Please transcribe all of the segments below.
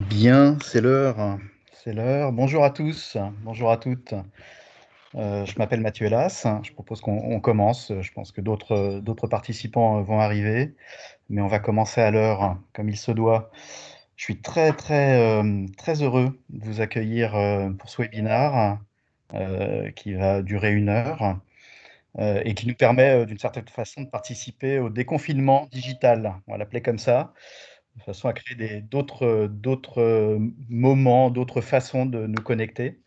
Bien, c'est l'heure. C'est l'heure. Bonjour à tous, bonjour à toutes. Je m'appelle Mathieu Hélas. Je propose qu'on commence. Je pense que d'autres participants vont arriver, mais on va commencer à l'heure, comme il se doit. Je suis très heureux de vous accueillir pour ce webinaire qui va durer 1 heure et qui nous permet d'une certaine façon de participer au déconfinement digital. On va l'appeler comme ça de façon à créer d'autres moments, d'autres façons de nous connecter.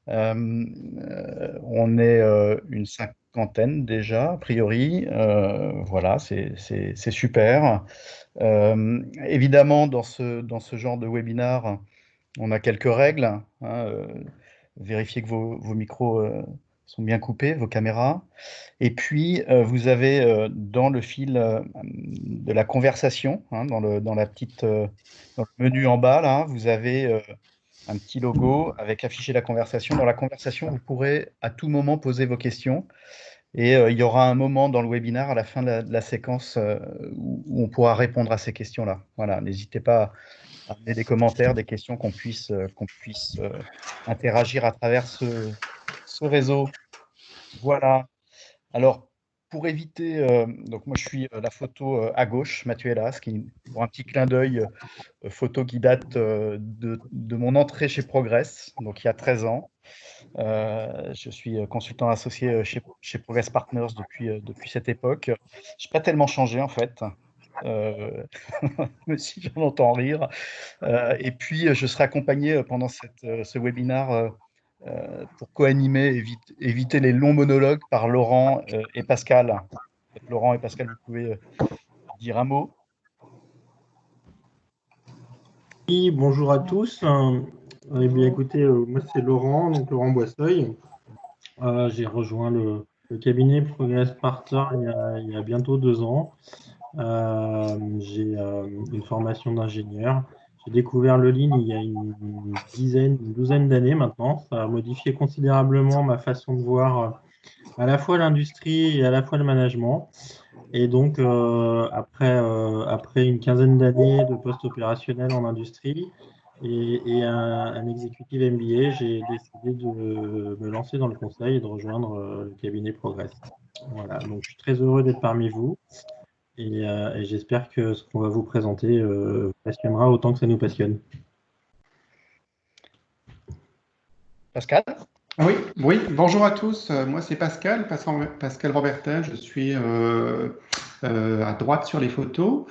On est une cinquantaine déjà, a priori. Voilà, c'est super. Évidemment, dans ce genre de webinar, on a quelques règles, hein. Vérifiez que vos micros sont bien coupés, vos caméras. Et puis, vous avez dans le fil de la conversation, hein, dans le menu en bas, là, vous avez un petit logo avec affiché la conversation. Dans la conversation, vous pourrez à tout moment poser vos questions. Et il y aura un moment dans le webinaire, à la fin de la séquence, où on pourra répondre à ces questions-là. Voilà, n'hésitez pas à amener des commentaires, des questions qu'on puisse interagir à travers ce réseau. Voilà. Alors, pour éviter, donc moi je suis la photo à gauche, Mathieu Hélas, pour un petit clin d'œil, photo qui date de mon entrée chez Progress, donc il y a 13 ans. Je suis consultant associé chez Progress Partners depuis cette époque. Je n'ai pas tellement changé en fait, mais si j'en entends rire. Et puis, je serai accompagné pendant ce webinaire pour co-animer, éviter les longs monologues par Laurent et Pascal. Peut-être Laurent et Pascal, vous pouvez dire un mot. Oui, bonjour à tous. Eh bien, écoutez, moi c'est Laurent, donc Laurent Boisseuil. J'ai rejoint le cabinet Progress Partner il y a bientôt 2 ans. J'ai une formation d'ingénieur. J'ai découvert le Lean il y a une douzaine d'années maintenant. Ça a modifié considérablement ma façon de voir à la fois l'industrie et à la fois le management. Et donc, après une quinzaine d'années de poste opérationnel en industrie et un executive MBA, j'ai décidé de me lancer dans le conseil et de rejoindre le cabinet Progress. Voilà, donc je suis très heureux d'être parmi vous et j'espère que ce qu'on va vous présenter vous passionnera autant que ça nous passionne. Pascal? Oui, oui, bonjour à tous. Moi, c'est Pascal, Pascal Robertin. Je suis à droite sur les photos.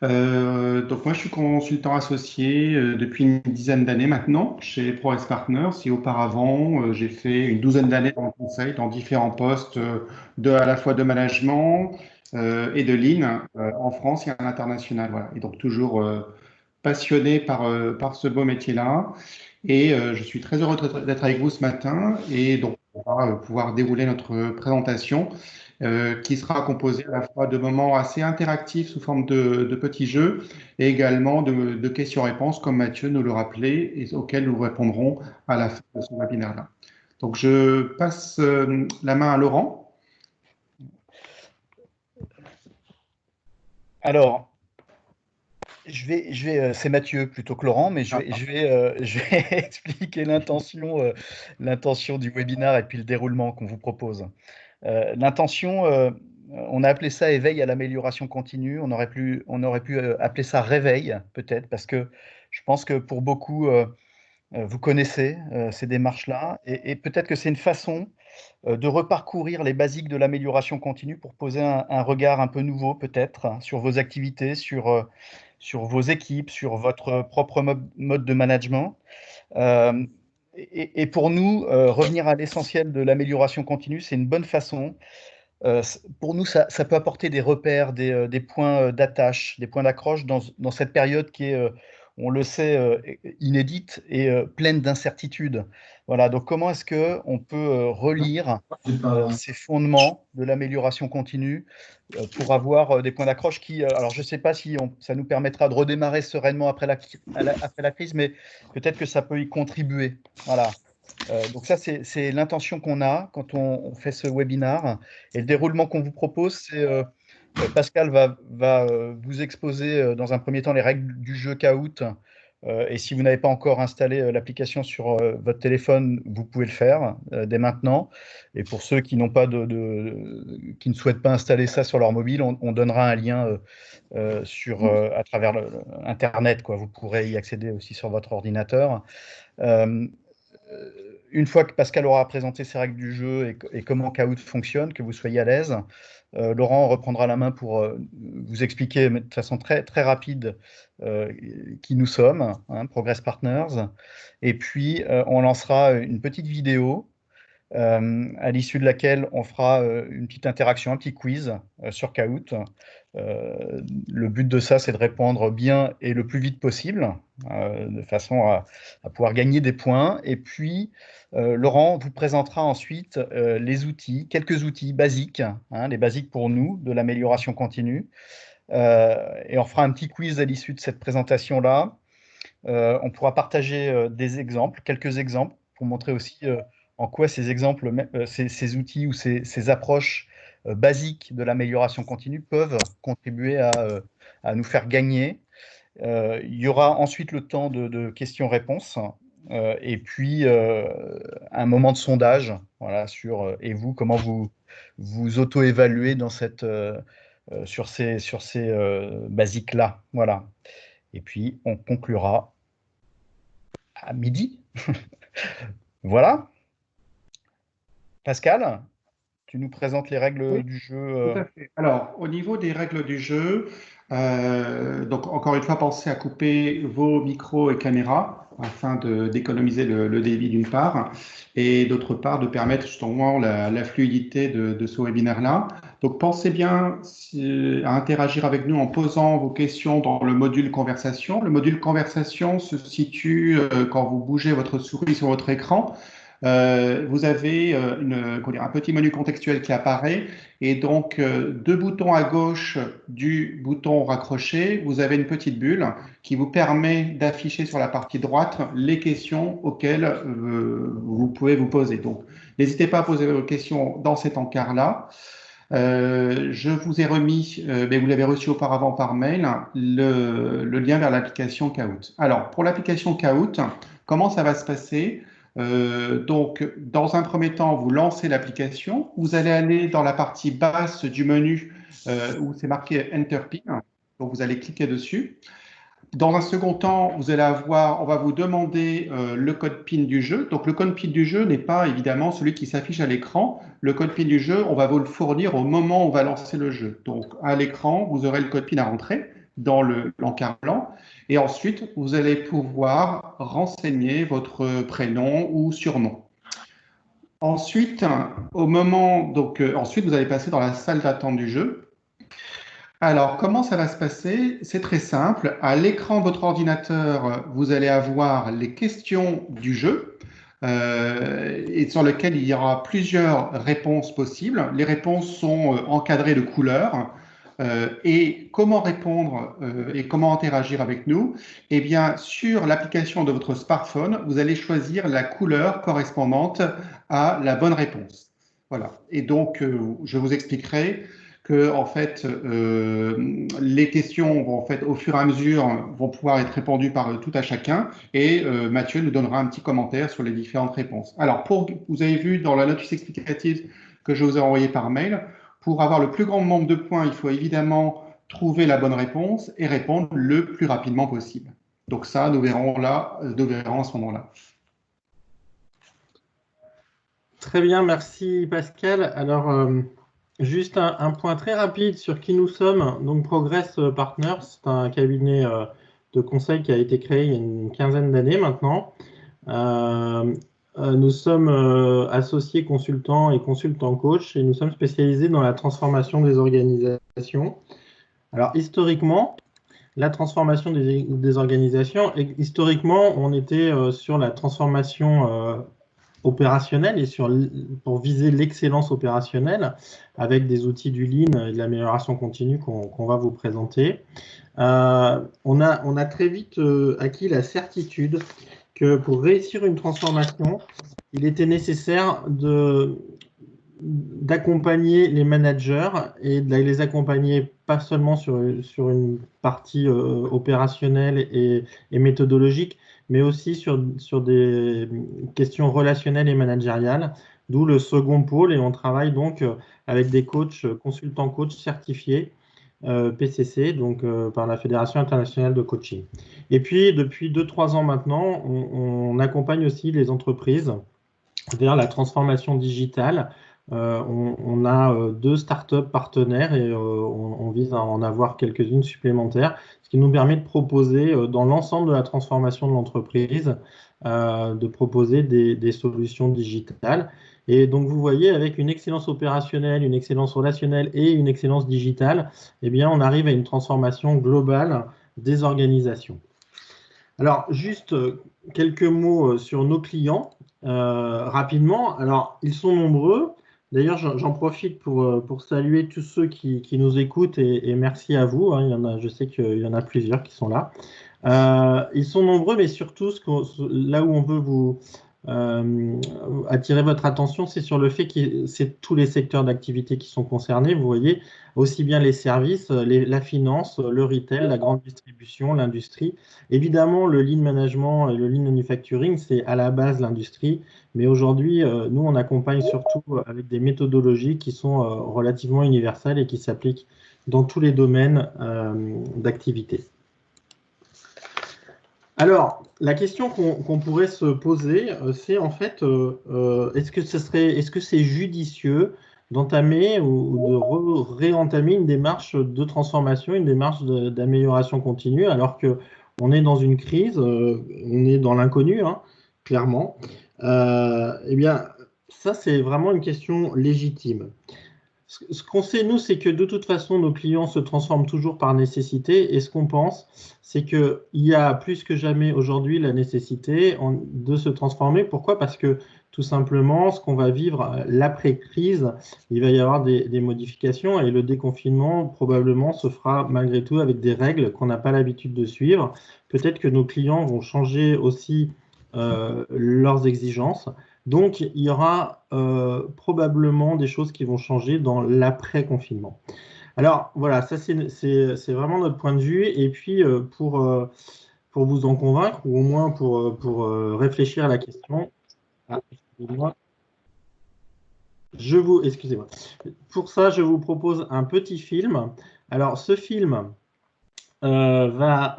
Donc, moi, je suis consultant associé depuis une dizaine d'années maintenant chez ProS Partners. Et auparavant, j'ai fait une douzaine d'années dans le conseil, dans différents postes à la fois de management et de lean en France et à l'international. Voilà. Et donc, toujours passionné par ce beau métier-là. Et je suis très heureux d'être avec vous ce matin. Et donc, on va pouvoir dérouler notre présentation qui sera composée à la fois de moments assez interactifs sous forme de petits jeux et également de questions-réponses, comme Mathieu nous le rappelait, et auxquelles nous répondrons à la fin de ce webinaire-là. Donc, je passe la main à Laurent. Alors, c'est Mathieu plutôt que Laurent, mais Ah, je vais expliquer l'intention du webinaire et puis le déroulement qu'on vous propose. L'intention, on a appelé ça éveil à l'amélioration continue. On aurait pu appeler ça réveil, peut-être, parce que je pense que pour beaucoup, vous connaissez ces démarches-là, et peut-être que c'est une façon de reparcourir les basiques de l'amélioration continue pour poser un regard un peu nouveau, peut-être, hein, sur vos activités, sur vos équipes, sur votre propre mode de management. Euh, et pour nous, revenir à l'essentiel de l'amélioration continue, c'est une bonne façon. Pour nous, ça peut apporter des repères, des points d'attache, des points d'accroche dans cette période qui est, on le sait, inédite et pleine d'incertitudes. Voilà, donc comment est-ce qu'on peut relire ces fondements de l'amélioration continue pour avoir des points d'accroche qui, alors je ne sais pas si ça nous permettra de redémarrer sereinement après la crise, mais peut-être que ça peut y contribuer. Voilà. Donc ça, c'est l'intention qu'on a quand on fait ce webinaire. Et le déroulement qu'on vous propose, c'est Pascal va vous exposer dans un premier temps les règles du jeu Kahoot Et si vous n'avez pas encore installé l'application sur votre téléphone, vous pouvez le faire dès maintenant. Et pour ceux qui n'ont pas qui ne souhaitent pas installer ça sur leur mobile, on donnera un lien à travers Internet, quoi. Vous pourrez y accéder aussi sur votre ordinateur. Euh, une fois que Pascal aura présenté ses règles du jeu et comment Kahoot fonctionne, que vous soyez à l'aise, Laurent reprendra la main pour vous expliquer de façon très, très rapide qui nous sommes, hein, Progress Partners. Et puis, on lancera une petite vidéo à l'issue de laquelle on fera une petite interaction, un petit quiz sur Kahoot. Le but de ça, c'est de répondre bien et le plus vite possible, de façon à pouvoir gagner des points. Et puis, Laurent vous présentera ensuite les outils, quelques outils basiques, hein, les basiques pour nous, de l'amélioration continue. Et on fera un petit quiz à l'issue de cette présentation-là. On pourra partager des exemples, quelques exemples, pour montrer aussi en quoi ces exemples, ces outils ou ces approches basiques de l'amélioration continue peuvent contribuer à nous faire gagner. Il y aura ensuite le temps de questions-réponses et puis un moment de sondage, voilà, sur et vous, comment vous auto-évaluez sur ces basiques-là. Voilà. Et puis, on conclura à midi. Voilà. Pascal, tu nous présentes les règles Oui, du tout jeu. à fait. Alors, au niveau des règles du jeu, donc encore une fois, pensez à couper vos micros et caméras afin d'économiser le débit d'une part et d'autre part de permettre justement la fluidité de ce webinaire-là. Donc, pensez bien à interagir avec nous en posant vos questions dans le module conversation. Le module conversation se situe quand vous bougez votre souris sur votre écran. Vous avez un petit menu contextuel qui apparaît et donc deux boutons à gauche du bouton raccroché, vous avez une petite bulle qui vous permet d'afficher sur la partie droite les questions auxquelles vous pouvez vous poser. Donc, n'hésitez pas à poser vos questions dans cet encart-là. Je vous ai remis, mais vous l'avez reçu auparavant par mail, le lien vers l'application Kahoot. Alors, pour l'application Kahoot, comment ça va se passer? Donc, dans un premier temps, vous lancez l'application. Vous allez aller dans la partie basse du menu où c'est marqué Enter PIN. Donc, vous allez cliquer dessus. Dans un second temps, on va vous demander le code PIN du jeu. Donc, le code PIN du jeu n'est pas évidemment celui qui s'affiche à l'écran. Le code PIN du jeu, on va vous le fournir au moment où on va lancer le jeu. Donc, à l'écran, vous aurez le code PIN à rentrer dans l'encart blanc. Et ensuite, vous allez pouvoir renseigner votre prénom ou surnom. Ensuite, ensuite, vous allez passer dans la salle d'attente du jeu. Alors, comment ça va se passer? C'est très simple. À l'écran de votre ordinateur, vous allez avoir les questions du jeu et sur lesquelles il y aura plusieurs réponses possibles. Les réponses sont encadrées de couleurs. Et comment répondre et comment interagir avec nous? Eh bien, sur l'application de votre smartphone, vous allez choisir la couleur correspondante à la bonne réponse. Voilà. Et donc, je vous expliquerai que en fait, les questions vont, en fait, au fur et à mesure, vont pouvoir être répondues par tout à chacun. Et Mathieu nous donnera un petit commentaire sur les différentes réponses. Alors, vous avez vu dans la notice explicative que je vous ai envoyée par mail, pour avoir le plus grand nombre de points, il faut évidemment trouver la bonne réponse et répondre le plus rapidement possible. Donc ça, nous verrons à ce moment-là. Très bien, merci Pascal. Alors, juste un point très rapide sur qui nous sommes. Donc, Progress Partners, c'est un cabinet de conseil qui a été créé il y a une quinzaine d'années maintenant. Nous sommes associés consultants et consultants coach et nous sommes spécialisés dans la transformation des organisations. Alors, historiquement, la transformation des organisations, historiquement, on était sur la transformation opérationnelle et pour viser l'excellence opérationnelle avec des outils du Lean et de l'amélioration continue qu'on va vous présenter. On a très vite acquis la certitude que pour réussir une transformation, il était nécessaire d'accompagner les managers et de les accompagner pas seulement sur une partie opérationnelle et méthodologique, mais aussi sur des questions relationnelles et managériales, d'où le second pôle. Et on travaille donc avec des coachs, consultants coachs certifiés PCC, donc par la Fédération internationale de coaching. Et puis, depuis 2-3 ans maintenant, on accompagne aussi les entreprises vers la transformation digitale. On a 2 startups partenaires et on vise à en avoir quelques-unes supplémentaires, ce qui nous permet de proposer dans l'ensemble de la transformation de l'entreprise, de proposer des solutions digitales. Et donc vous voyez, avec une excellence opérationnelle, une excellence relationnelle et une excellence digitale, eh bien, on arrive à une transformation globale des organisations. Alors, juste quelques mots sur nos clients, rapidement. Alors, ils sont nombreux. D'ailleurs, j'en profite pour saluer tous ceux qui nous écoutent et merci à vous. Hein. Je sais qu'il y en a plusieurs qui sont là. Ils sont nombreux, mais surtout, là où on veut vous attirer votre attention, c'est sur le fait que c'est tous les secteurs d'activité qui sont concernés. Vous voyez, aussi bien les services, la finance, le retail, la grande distribution, l'industrie. Évidemment, le lean management et le lean manufacturing, c'est à la base l'industrie. Mais aujourd'hui, nous, on accompagne surtout avec des méthodologies qui sont relativement universelles et qui s'appliquent dans tous les domaines d'activité. Alors, la question qu'on pourrait se poser, c'est en fait, est-ce que c'est judicieux d'entamer ou de réentamer une démarche de transformation, une démarche d'amélioration continue, alors qu'on est dans une crise, on est dans l'inconnu, hein, clairement. Eh bien, ça, c'est vraiment une question légitime. Ce qu'on sait, nous, c'est que de toute façon, nos clients se transforment toujours par nécessité. Et ce qu'on pense, c'est qu'il y a plus que jamais aujourd'hui la nécessité de se transformer. Pourquoi? Parce que tout simplement, ce qu'on va vivre, l'après-crise, il va y avoir des modifications et le déconfinement probablement se fera malgré tout avec des règles qu'on n'a pas l'habitude de suivre. Peut-être que nos clients vont changer aussi leurs exigences. Donc, il y aura probablement des choses qui vont changer dans l'après-confinement. Alors, voilà, ça, c'est vraiment notre point de vue. Et puis, pour vous en convaincre, ou au moins pour réfléchir à la question, excusez-moi. Excusez-moi. Pour ça, je vous propose un petit film. Alors, ce film va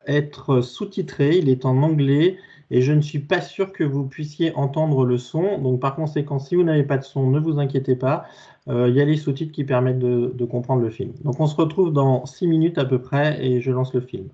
être sous-titré, il est en anglais et je ne suis pas sûr que vous puissiez entendre le son. Donc par conséquent, si vous n'avez pas de son, ne vous inquiétez pas, il y a les sous-titres qui permettent de comprendre le film. Donc on se retrouve dans 6 minutes à peu près et je lance le film.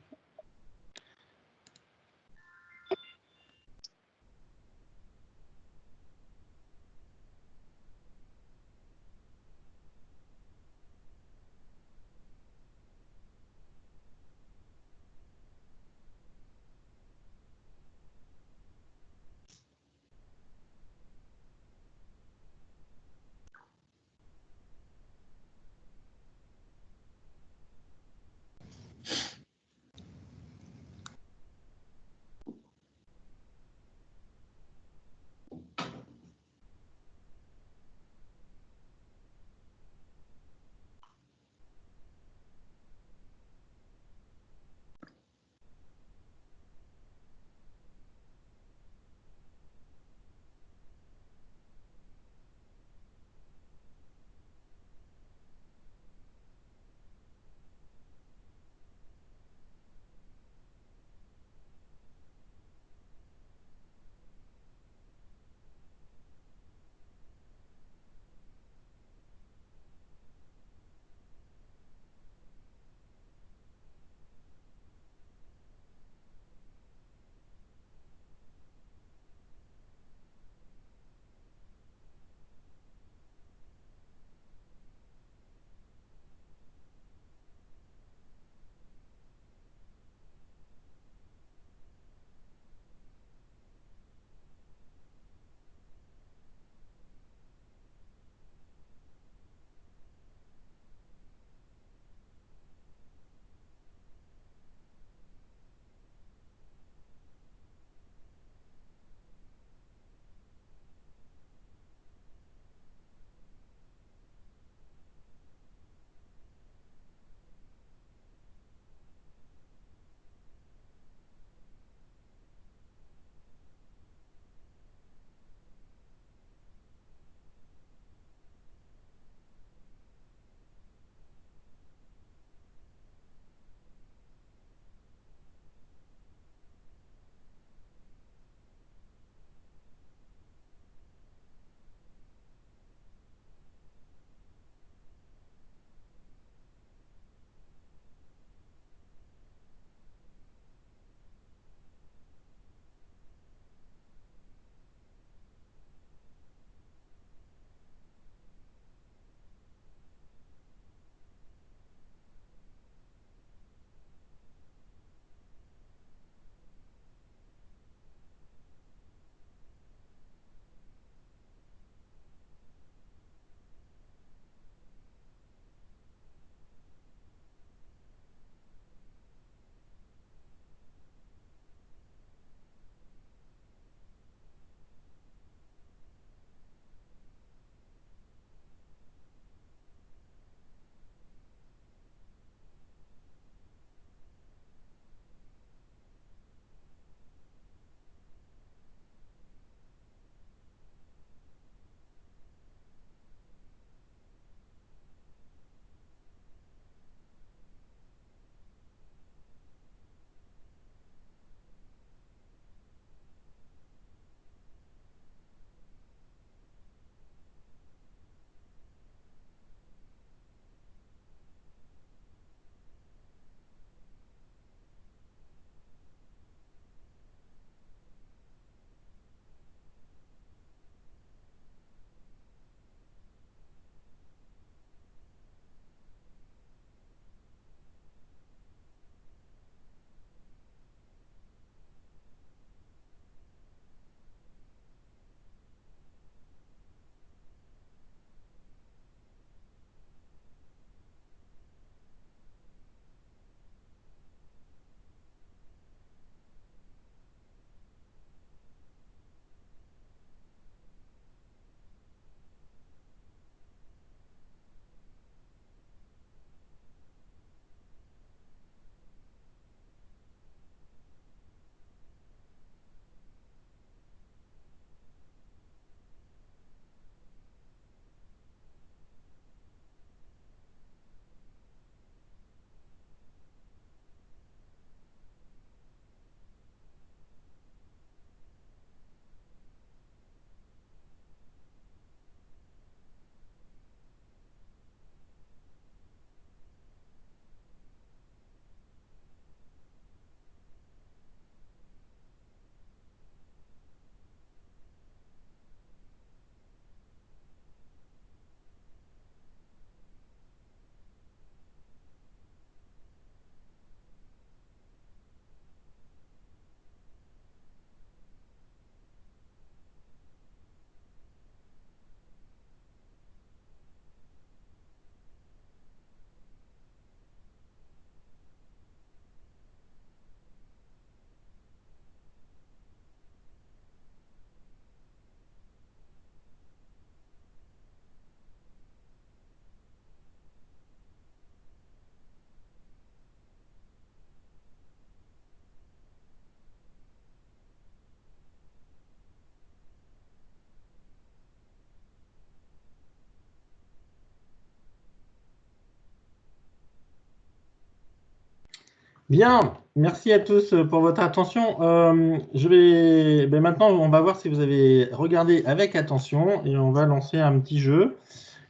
Bien, merci à tous pour votre attention. Maintenant, on va voir si vous avez regardé avec attention et on va lancer un petit jeu.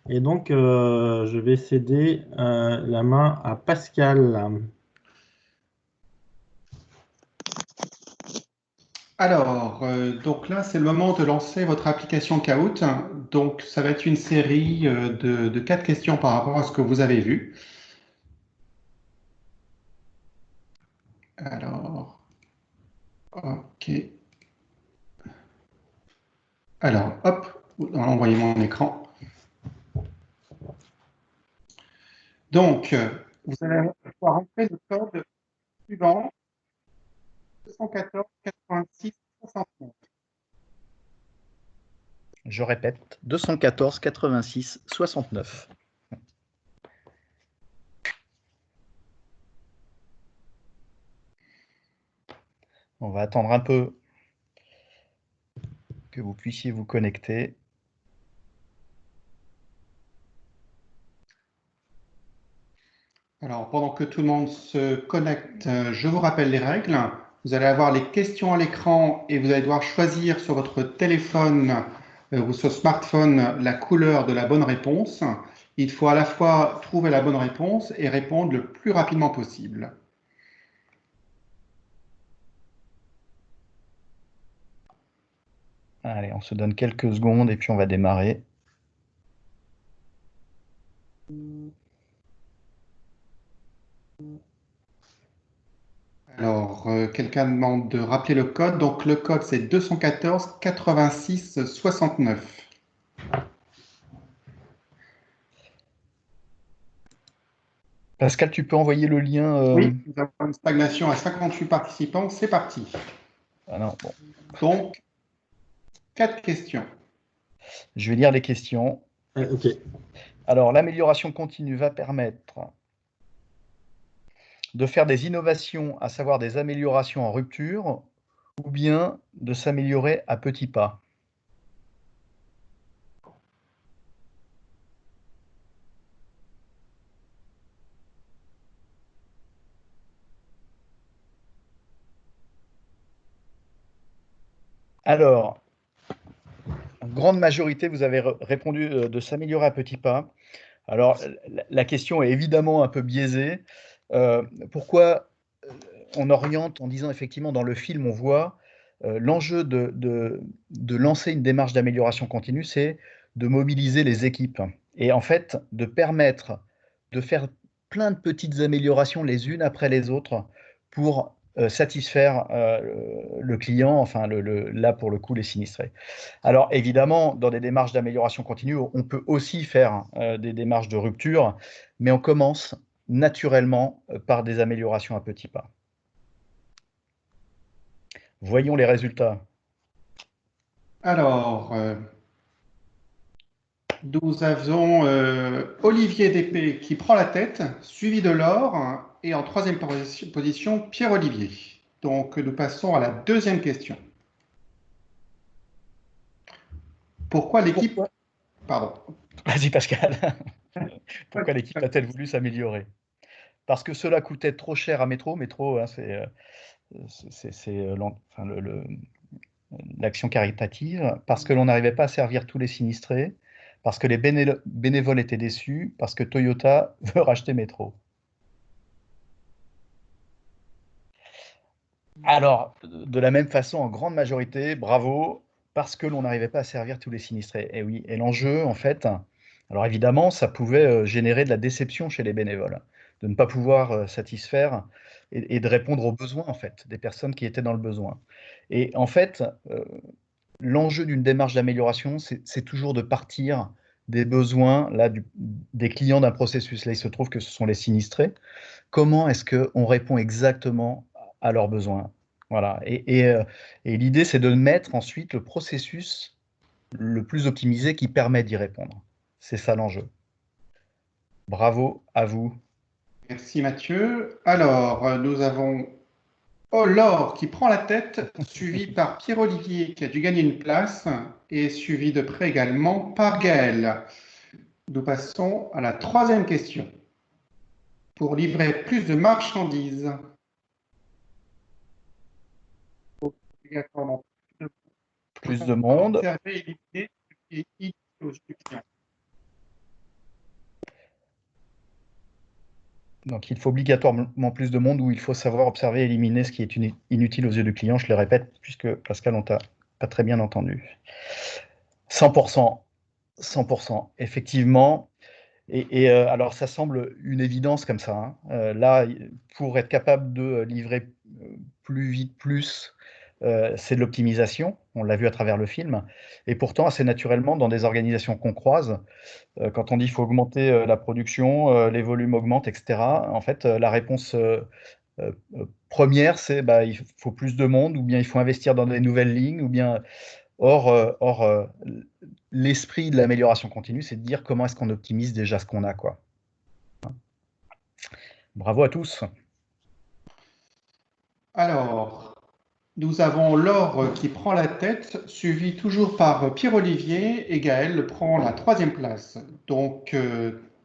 Et donc, je vais céder la main à Pascal. Alors, donc là, c'est le moment de lancer votre application Kahoot. Donc, ça va être une série de 4 questions par rapport à ce que vous avez vu. Alors, OK. Alors, hop, envoyez mon écran. Donc, vous allez pouvoir rentrer le code suivant, 214 86 69. Je répète, 214 86 69. On va attendre un peu que vous puissiez vous connecter. Alors, pendant que tout le monde se connecte, je vous rappelle les règles. Vous allez avoir les questions à l'écran et vous allez devoir choisir sur votre téléphone ou sur smartphone la couleur de la bonne réponse. Il faut à la fois trouver la bonne réponse et répondre le plus rapidement possible. Allez, on se donne quelques secondes et puis on va démarrer. Alors, quelqu'un demande de rappeler le code. Donc, le code, c'est 214 86 69. Pascal, tu peux envoyer le lien Oui, nous avons une stagnation à 58 participants. C'est parti. Ah non, bon. Donc, 4 questions. Je vais lire les questions. OK. Alors, l'amélioration continue va permettre de faire des innovations, à savoir des améliorations en rupture, ou bien de s'améliorer à petits pas. Alors, en grande majorité, vous avez répondu de s'améliorer à petits pas. Alors, la question est évidemment un peu biaisée. Pourquoi on oriente en disant effectivement dans le film, on voit l'enjeu de lancer une démarche d'amélioration continue, c'est de mobiliser les équipes et en fait de permettre de faire plein de petites améliorations les unes après les autres pour satisfaire le client, enfin là pour le coup les sinistrés. Alors évidemment, dans des démarches d'amélioration continue, on peut aussi faire des démarches de rupture, mais on commence naturellement par des améliorations à petits pas. Voyons les résultats. Alors, nous avons Olivier Despé qui prend la tête, suivi de Laure, et en troisième position, Pierre-Olivier. Donc, nous passons à la deuxième question. Pourquoi l'équipe... Pardon. Vas-y Pascal. Pourquoi l'équipe a-t-elle voulu s'améliorer? Parce que cela coûtait trop cher à Métro. Métro, hein, c'est l'action caritative. Parce que l'on n'arrivait pas à servir tous les sinistrés. Parce que les bénévoles étaient déçus. Parce que Toyota veut racheter Métro. Alors, de la même façon, en grande majorité, bravo, parce que l'on n'arrivait pas à servir tous les sinistrés. Et oui, et l'enjeu, en fait, alors évidemment, ça pouvait générer de la déception chez les bénévoles, de ne pas pouvoir satisfaire et de répondre aux besoins, en fait, des personnes qui étaient dans le besoin. Et en fait, l'enjeu d'une démarche d'amélioration, c'est toujours de partir des besoins là, des clients d'un processus. Là, il se trouve que ce sont les sinistrés. Comment est-ce qu'on répond exactement à leurs besoins? Voilà. Et l'idée, c'est de mettre ensuite le processus le plus optimisé qui permet d'y répondre. C'est ça l'enjeu. Bravo à vous. Merci Mathieu. Alors, nous avons Laure qui prend la tête, suivi par Pierre-Olivier qui a dû gagner une place, et suivi de près également par Gaël. Nous passons à la troisième question. Pour livrer plus de marchandises, obligatoirement Plus de monde. observer et éliminer ce qui est inutile aux yeux du client. Donc, il faut obligatoirement plus de monde où il faut savoir observer et éliminer ce qui est inutile aux yeux du client. Je le répète, puisque Pascal, on t'a pas très bien entendu. 100%. 100%. Effectivement. Alors, ça semble une évidence comme ça, hein. Là, pour être capable de livrer plus vite, c'est de l'optimisation. On l'a vu à travers le film. Et pourtant, assez naturellement, dans des organisations qu'on croise, quand on dit qu'il faut augmenter la production, les volumes augmentent, etc., en fait, la réponse première, c'est bah, il faut plus de monde, ou bien il faut investir dans des nouvelles lignes, ou bien. Or, l'esprit de l'amélioration continue, c'est de dire comment est-ce qu'on optimise déjà ce qu'on a, quoi. Bravo à tous. Alors, nous avons Laure qui prend la tête, suivi toujours par Pierre-Olivier, et Gaël prend la 3e place. Donc,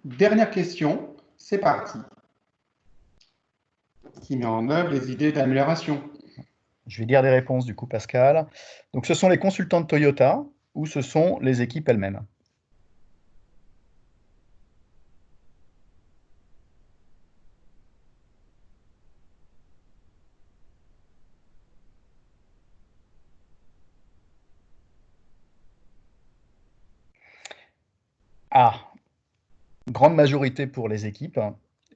dernière question, c'est parti. Qui met en œuvre les idées d'amélioration? Je vais lire les réponses du coup, Pascal. Donc, ce sont les consultants de Toyota ou ce sont les équipes elles-mêmes? Ah, grande majorité pour les équipes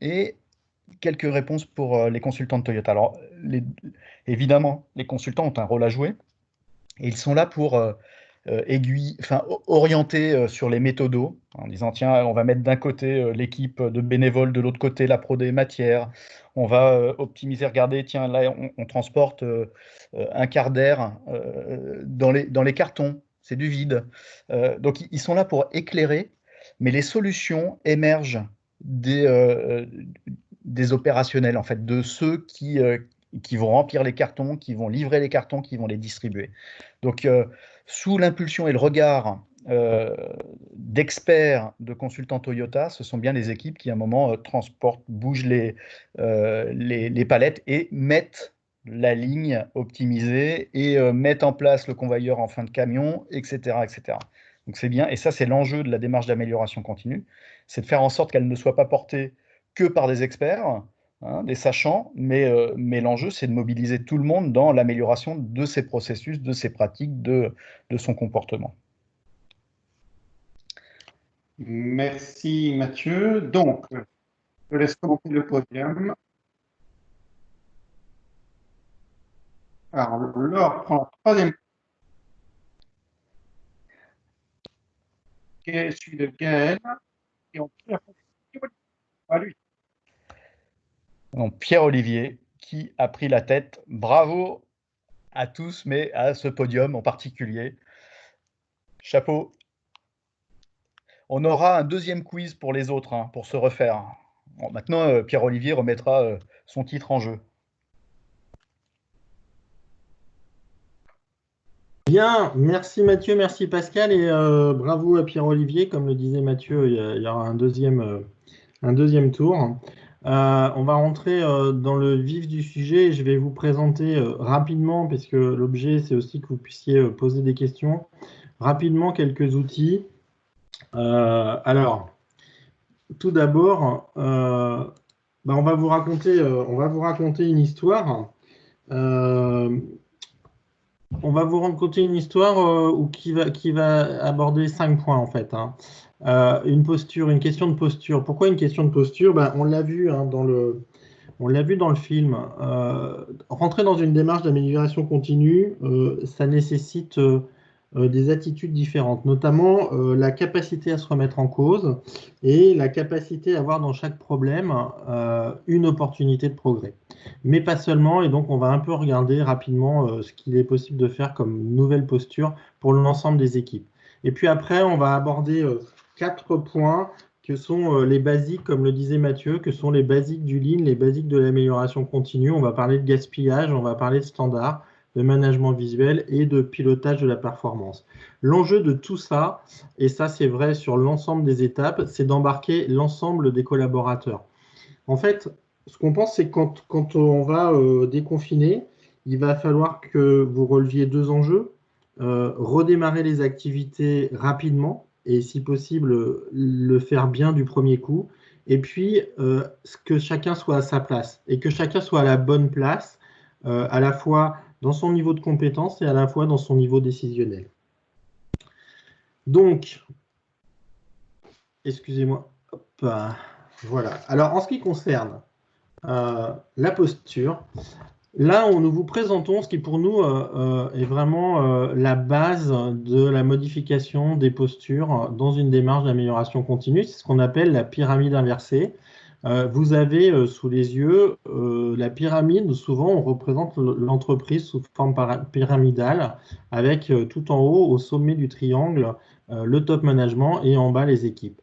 et quelques réponses pour les consultants de Toyota. Alors, évidemment, les consultants ont un rôle à jouer et ils sont là pour orienter sur les méthodos, en disant tiens, on va mettre d'un côté l'équipe de bénévoles, de l'autre côté la pro des matières, on va optimiser, regardez, tiens, là on transporte un quart d'air dans les cartons, c'est du vide. Donc ils sont là pour éclairer, mais les solutions émergent des opérationnels, en fait, de ceux qui vont remplir les cartons, qui vont livrer les cartons, qui vont les distribuer. Donc, sous l'impulsion et le regard d'experts, de consultants Toyota, ce sont bien les équipes qui, à un moment, transportent, bougent les palettes et mettent la ligne optimisée et mettent en place le convoyeur en fin de camion, etc., etc. Donc, c'est bien. Et ça, c'est l'enjeu de la démarche d'amélioration continue. C'est de faire en sorte qu'elle ne soit pas portée que par des experts, hein, des sachants, mais l'enjeu, c'est de mobiliser tout le monde dans l'amélioration de ses processus, de ses pratiques, de son comportement. Merci Mathieu. Donc, je laisse commencer le podium. Alors, Laure prend la 3e. Celui de Gaël. Et on tire à lui. Donc, Pierre-Olivier qui a pris la tête. Bravo à tous, mais à ce podium en particulier. Chapeau. On aura un 2e quiz pour les autres, hein, pour se refaire. Bon, maintenant, Pierre-Olivier remettra son titre en jeu. Bien, merci Mathieu, merci Pascal et bravo à Pierre-Olivier. Comme le disait Mathieu, il y aura un deuxième tour. On va rentrer dans le vif du sujet. Je vais vous présenter rapidement, parce que l'objet c'est aussi que vous puissiez poser des questions, rapidement quelques outils. Alors, tout d'abord, on va vous raconter une histoire. On va vous raconter une histoire qui va aborder 5 points en fait, hein. Une question de posture. Pourquoi une question de posture? On l'a vu, hein, dans le film. Rentrer dans une démarche d'amélioration continue, ça nécessite des attitudes différentes, notamment la capacité à se remettre en cause et la capacité à voir dans chaque problème une opportunité de progrès. Mais pas seulement, et donc on va un peu regarder rapidement ce qu'il est possible de faire comme nouvelle posture pour l'ensemble des équipes. Et puis après, on va aborder 4 points que sont les basiques, comme le disait Mathieu, que sont les basiques du Lean, les basiques de l'amélioration continue. On va parler de gaspillage, on va parler de standards, de management visuel et de pilotage de la performance. L'enjeu de tout ça, et ça c'est vrai sur l'ensemble des étapes, c'est d'embarquer l'ensemble des collaborateurs. En fait, ce qu'on pense, c'est que quand on va déconfiner, il va falloir que vous releviez 2 enjeux. Redémarrer les activités rapidement et si possible le faire bien du premier coup. Et puis que chacun soit à sa place et que chacun soit à la bonne place, à la fois dans son niveau de compétence et à la fois dans son niveau décisionnel. Donc, excusez-moi, voilà. Alors en ce qui concerne la posture, là, nous vous présentons ce qui pour nous est vraiment la base de la modification des postures dans une démarche d'amélioration continue. C'est ce qu'on appelle la pyramide inversée. Vous avez sous les yeux la pyramide. Souvent, on représente l'entreprise sous forme pyramidale avec tout en haut, au sommet du triangle, le top management et en bas les équipes.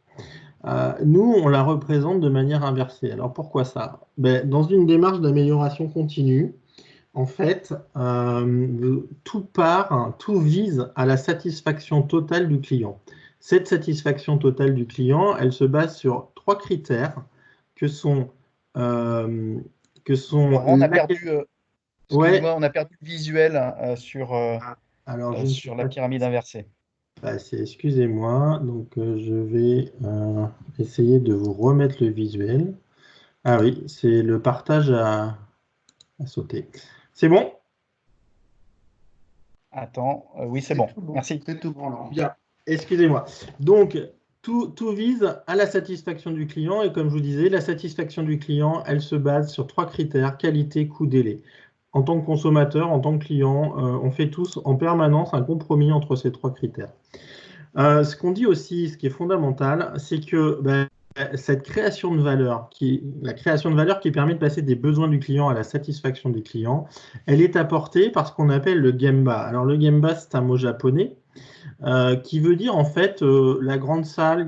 Nous, on la représente de manière inversée. Alors pourquoi ça? Dans une démarche d'amélioration continue, en fait, tout vise à la satisfaction totale du client. Cette satisfaction totale du client, elle se base sur 3 critères que sont... Laurent, on a perdu, excusez-moi, on a perdu le visuel sur la pyramide inversée. Excusez-moi, donc je vais essayer de vous remettre le visuel. Ah oui, c'est le partage à sauter. C'est bon? Attends, oui, c'est bon. Merci. C'est tout bon, Laurent. Bien, excusez-moi. Donc, tout vise à la satisfaction du client. Et comme je vous disais, la satisfaction du client, elle se base sur 3 critères, qualité, coût, délai. En tant que consommateur, en tant que client, on fait tous en permanence un compromis entre ces 3 critères. Ce qu'on dit aussi, ce qui est fondamental, c'est que cette création de valeur, la création de valeur qui permet de passer des besoins du client à la satisfaction du client, elle est apportée par ce qu'on appelle le gemba. Alors le gemba, c'est un mot japonais qui veut dire en fait la grande salle,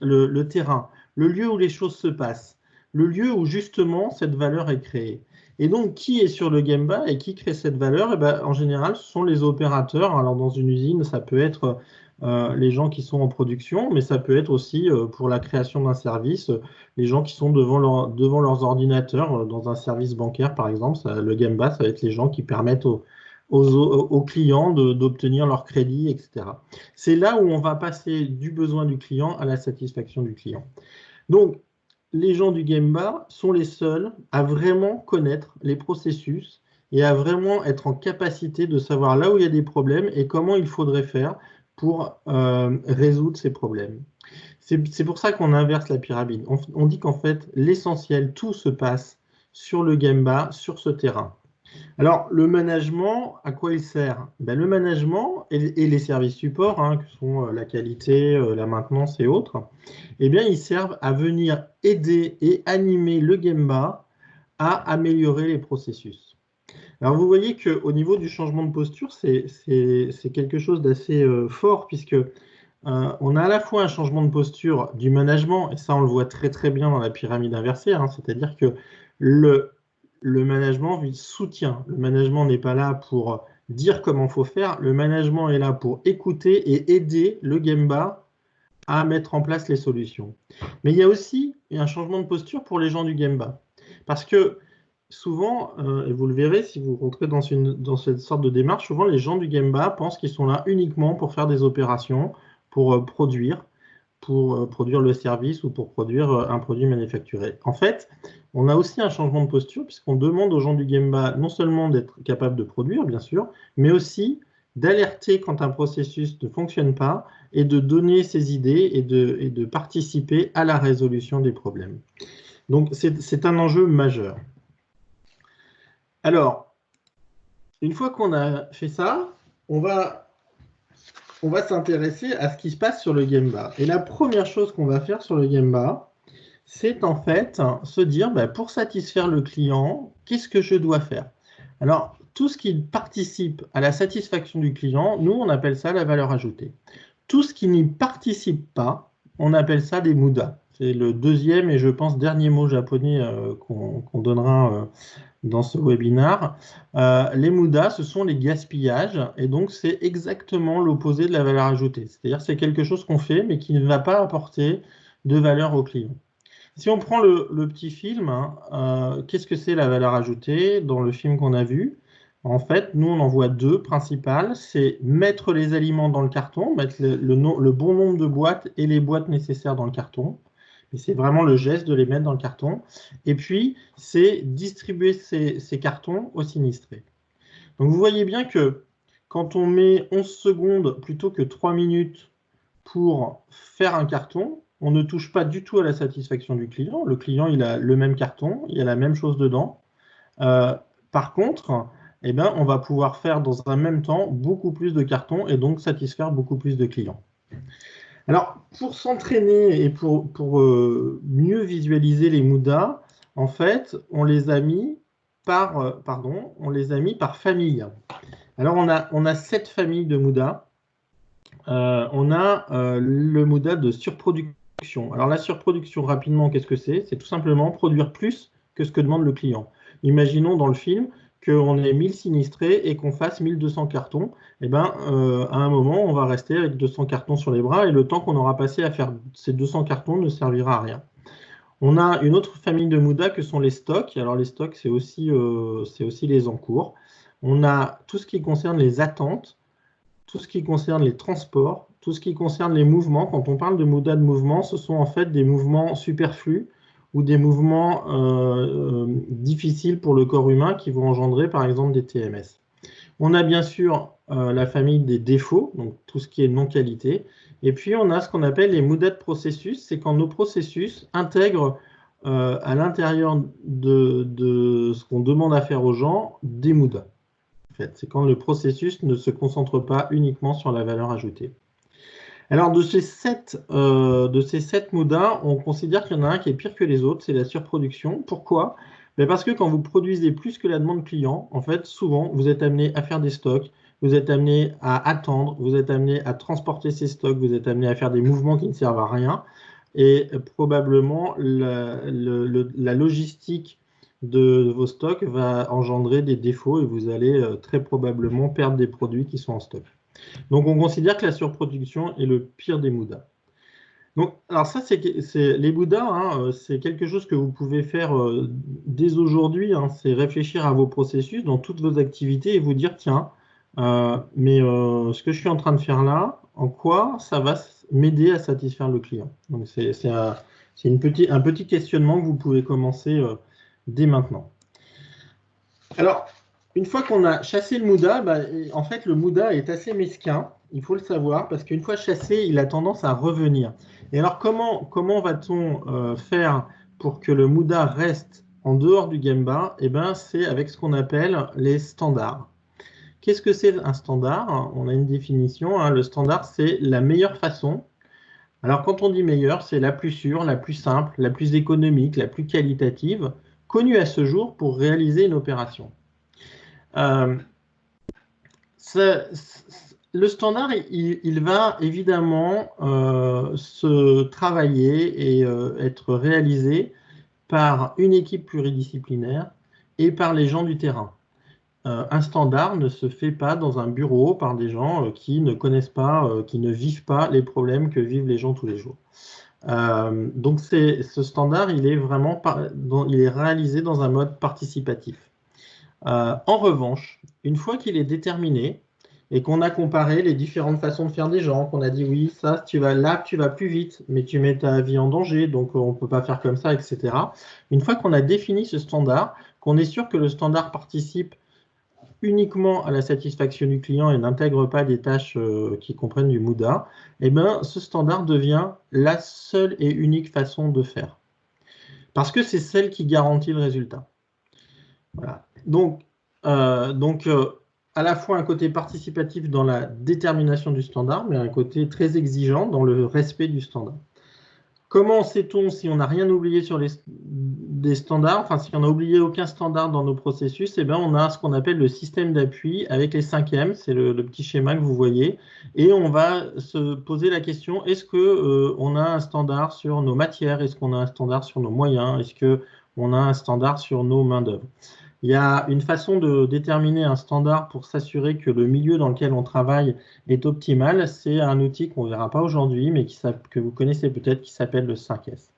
le terrain, le lieu où les choses se passent, le lieu où justement cette valeur est créée. Et donc, qui est sur le gemba et qui crée cette valeur? En général, ce sont les opérateurs. Alors dans une usine, ça peut être les gens qui sont en production, mais ça peut être aussi pour la création d'un service, les gens qui sont devant leurs ordinateurs dans un service bancaire, par exemple. Le gemba, ça va être les gens qui permettent aux clients d'obtenir leur crédit, etc. C'est là où on va passer du besoin du client à la satisfaction du client. Donc, les gens du gemba sont les seuls à vraiment connaître les processus et à vraiment être en capacité de savoir là où il y a des problèmes et comment il faudrait faire pour résoudre ces problèmes. C'est pour ça qu'on inverse la pyramide. On dit qu'en fait, l'essentiel, tout se passe sur le gemba, sur ce terrain. Alors, le management, à quoi il sert? Le management et les services supports, que sont la qualité, la maintenance et autres, ils servent à venir aider et animer le gemba à améliorer les processus. Alors, vous voyez qu'au niveau du changement de posture, c'est quelque chose d'assez fort, puisque on a à la fois un changement de posture du management, et ça, on le voit très très bien dans la pyramide inversée, c'est-à-dire que le management soutient. Le management n'est pas là pour dire comment il faut faire, le management est là pour écouter et aider le gemba à mettre en place les solutions. Mais il y a aussi un changement de posture pour les gens du gemba. Parce que souvent, et vous le verrez si vous rentrez dans cette sorte de démarche, souvent les gens du gemba pensent qu'ils sont là uniquement pour faire des opérations, pour produire le service ou pour produire un produit manufacturé. En fait, on a aussi un changement de posture puisqu'on demande aux gens du gemba non seulement d'être capables de produire, bien sûr, mais aussi d'alerter quand un processus ne fonctionne pas et de donner ses idées et de participer à la résolution des problèmes. Donc, c'est un enjeu majeur. Alors, une fois qu'on a fait ça, on va s'intéresser à ce qui se passe sur le gemba. Et la première chose qu'on va faire sur le gemba, c'est en fait se dire, pour satisfaire le client, qu'est-ce que je dois faire? Alors, tout ce qui participe à la satisfaction du client, nous, on appelle ça la valeur ajoutée. Tout ce qui n'y participe pas, on appelle ça des muda. C'est le deuxième et je pense dernier mot japonais qu'on donnera dans ce webinaire. Les muda, ce sont les gaspillages et donc c'est exactement l'opposé de la valeur ajoutée. C'est-à-dire c'est quelque chose qu'on fait mais qui ne va pas apporter de valeur au client. Si on prend le petit film, qu'est-ce que c'est la valeur ajoutée dans le film qu'on a vu? En fait, nous, on en voit deux principales. C'est mettre les aliments dans le carton, mettre le bon nombre de boîtes et les boîtes nécessaires dans le carton. Et c'est vraiment le geste de les mettre dans le carton. Et puis, c'est distribuer ces cartons aux sinistrés. Donc, vous voyez bien que quand on met 11 secondes plutôt que 3 minutes pour faire un carton, on ne touche pas du tout à la satisfaction du client. Le client, il a le même carton, il y a la même chose dedans. Par contre, eh ben, on va pouvoir faire dans un même temps beaucoup plus de cartons et donc satisfaire beaucoup plus de clients. Alors, pour s'entraîner et pour mieux visualiser les Muda, en fait, on les a mis par famille. Alors, on a 7 familles de Muda. On a le Muda de surproduction. Alors, la surproduction, rapidement, qu'est-ce que c'est? C'est tout simplement produire plus que ce que demande le client. Imaginons dans le film qu'on ait 1000 sinistrés et qu'on fasse 1200 cartons. Eh ben, à un moment, on va rester avec 200 cartons sur les bras et le temps qu'on aura passé à faire ces 200 cartons ne servira à rien. On a une autre famille de Muda que sont les stocks. Alors, les stocks, c'est aussi les encours. On a tout ce qui concerne les attentes, tout ce qui concerne les transports, tout ce qui concerne les mouvements. Quand on parle de Muda de mouvement, ce sont en fait des mouvements superflus ou des mouvements difficiles pour le corps humain qui vont engendrer par exemple des TMS. On a bien sûr la famille des défauts, donc tout ce qui est non-qualité. Et puis on a ce qu'on appelle les Muda de processus, c'est quand nos processus intègrent à l'intérieur de ce qu'on demande à faire aux gens des Muda. En fait, c'est quand le processus ne se concentre pas uniquement sur la valeur ajoutée. Alors, de ces 7 Muda, on considère qu'il y en a un qui est pire que les autres, c'est la surproduction. Pourquoi? Parce que quand vous produisez plus que la demande client, en fait, souvent, vous êtes amené à faire des stocks, vous êtes amené à attendre, vous êtes amené à transporter ces stocks, vous êtes amené à faire des mouvements qui ne servent à rien. Et probablement, la logistique de vos stocks va engendrer des défauts et vous allez très probablement perdre des produits qui sont en stock. Donc, on considère que la surproduction est le pire des Muda. Donc, alors ça, les Muda, hein, c'est quelque chose que vous pouvez faire dès aujourd'hui. Hein, c'est réfléchir à vos processus dans toutes vos activités et vous dire, tiens, ce que je suis en train de faire là, en quoi ça va m'aider à satisfaire le client? Donc, c'est un petit questionnement que vous pouvez commencer dès maintenant. Alors, une fois qu'on a chassé le Muda, en fait, le Muda est assez mesquin, il faut le savoir, parce qu'une fois chassé, il a tendance à revenir. Et alors, comment va-t-on faire pour que le Muda reste en dehors du Gemba? Eh bien, c'est avec ce qu'on appelle les standards. Qu'est-ce que c'est un standard? On a une définition. Hein. Le standard, c'est la meilleure façon. Alors, quand on dit meilleure, c'est la plus sûre, la plus simple, la plus économique, la plus qualitative, connue à ce jour pour réaliser une opération. Le standard, il va évidemment se travailler et être réalisé par une équipe pluridisciplinaire et par les gens du terrain. Un standard ne se fait pas dans un bureau par des gens qui ne connaissent pas, qui ne vivent pas les problèmes que vivent les gens tous les jours. Donc ce standard, il est réalisé dans un mode participatif. En revanche, une fois qu'il est déterminé et qu'on a comparé les différentes façons de faire des gens, qu'on a dit oui, ça, tu vas plus vite, mais tu mets ta vie en danger, donc on ne peut pas faire comme ça, etc. Une fois qu'on a défini ce standard, qu'on est sûr que le standard participe uniquement à la satisfaction du client et n'intègre pas des tâches qui comprennent du Muda, eh bien, ce standard devient la seule et unique façon de faire. Parce que c'est celle qui garantit le résultat. Voilà. Donc, à la fois un côté participatif dans la détermination du standard, mais un côté très exigeant dans le respect du standard. Comment sait-on si on n'a rien oublié sur des standards, enfin si on n'a oublié aucun standard dans nos processus? Eh bien, on a ce qu'on appelle le système d'appui avec les 5M, c'est le petit schéma que vous voyez, et on va se poser la question, est-ce qu'on a un standard sur nos matières? Est-ce qu'on a un standard sur nos moyens? Est-ce qu'on a un standard sur nos main-d'œuvre? Il y a une façon de déterminer un standard pour s'assurer que le milieu dans lequel on travaille est optimal. C'est un outil qu'on ne verra pas aujourd'hui, mais que vous connaissez peut-être, qui s'appelle le 5S.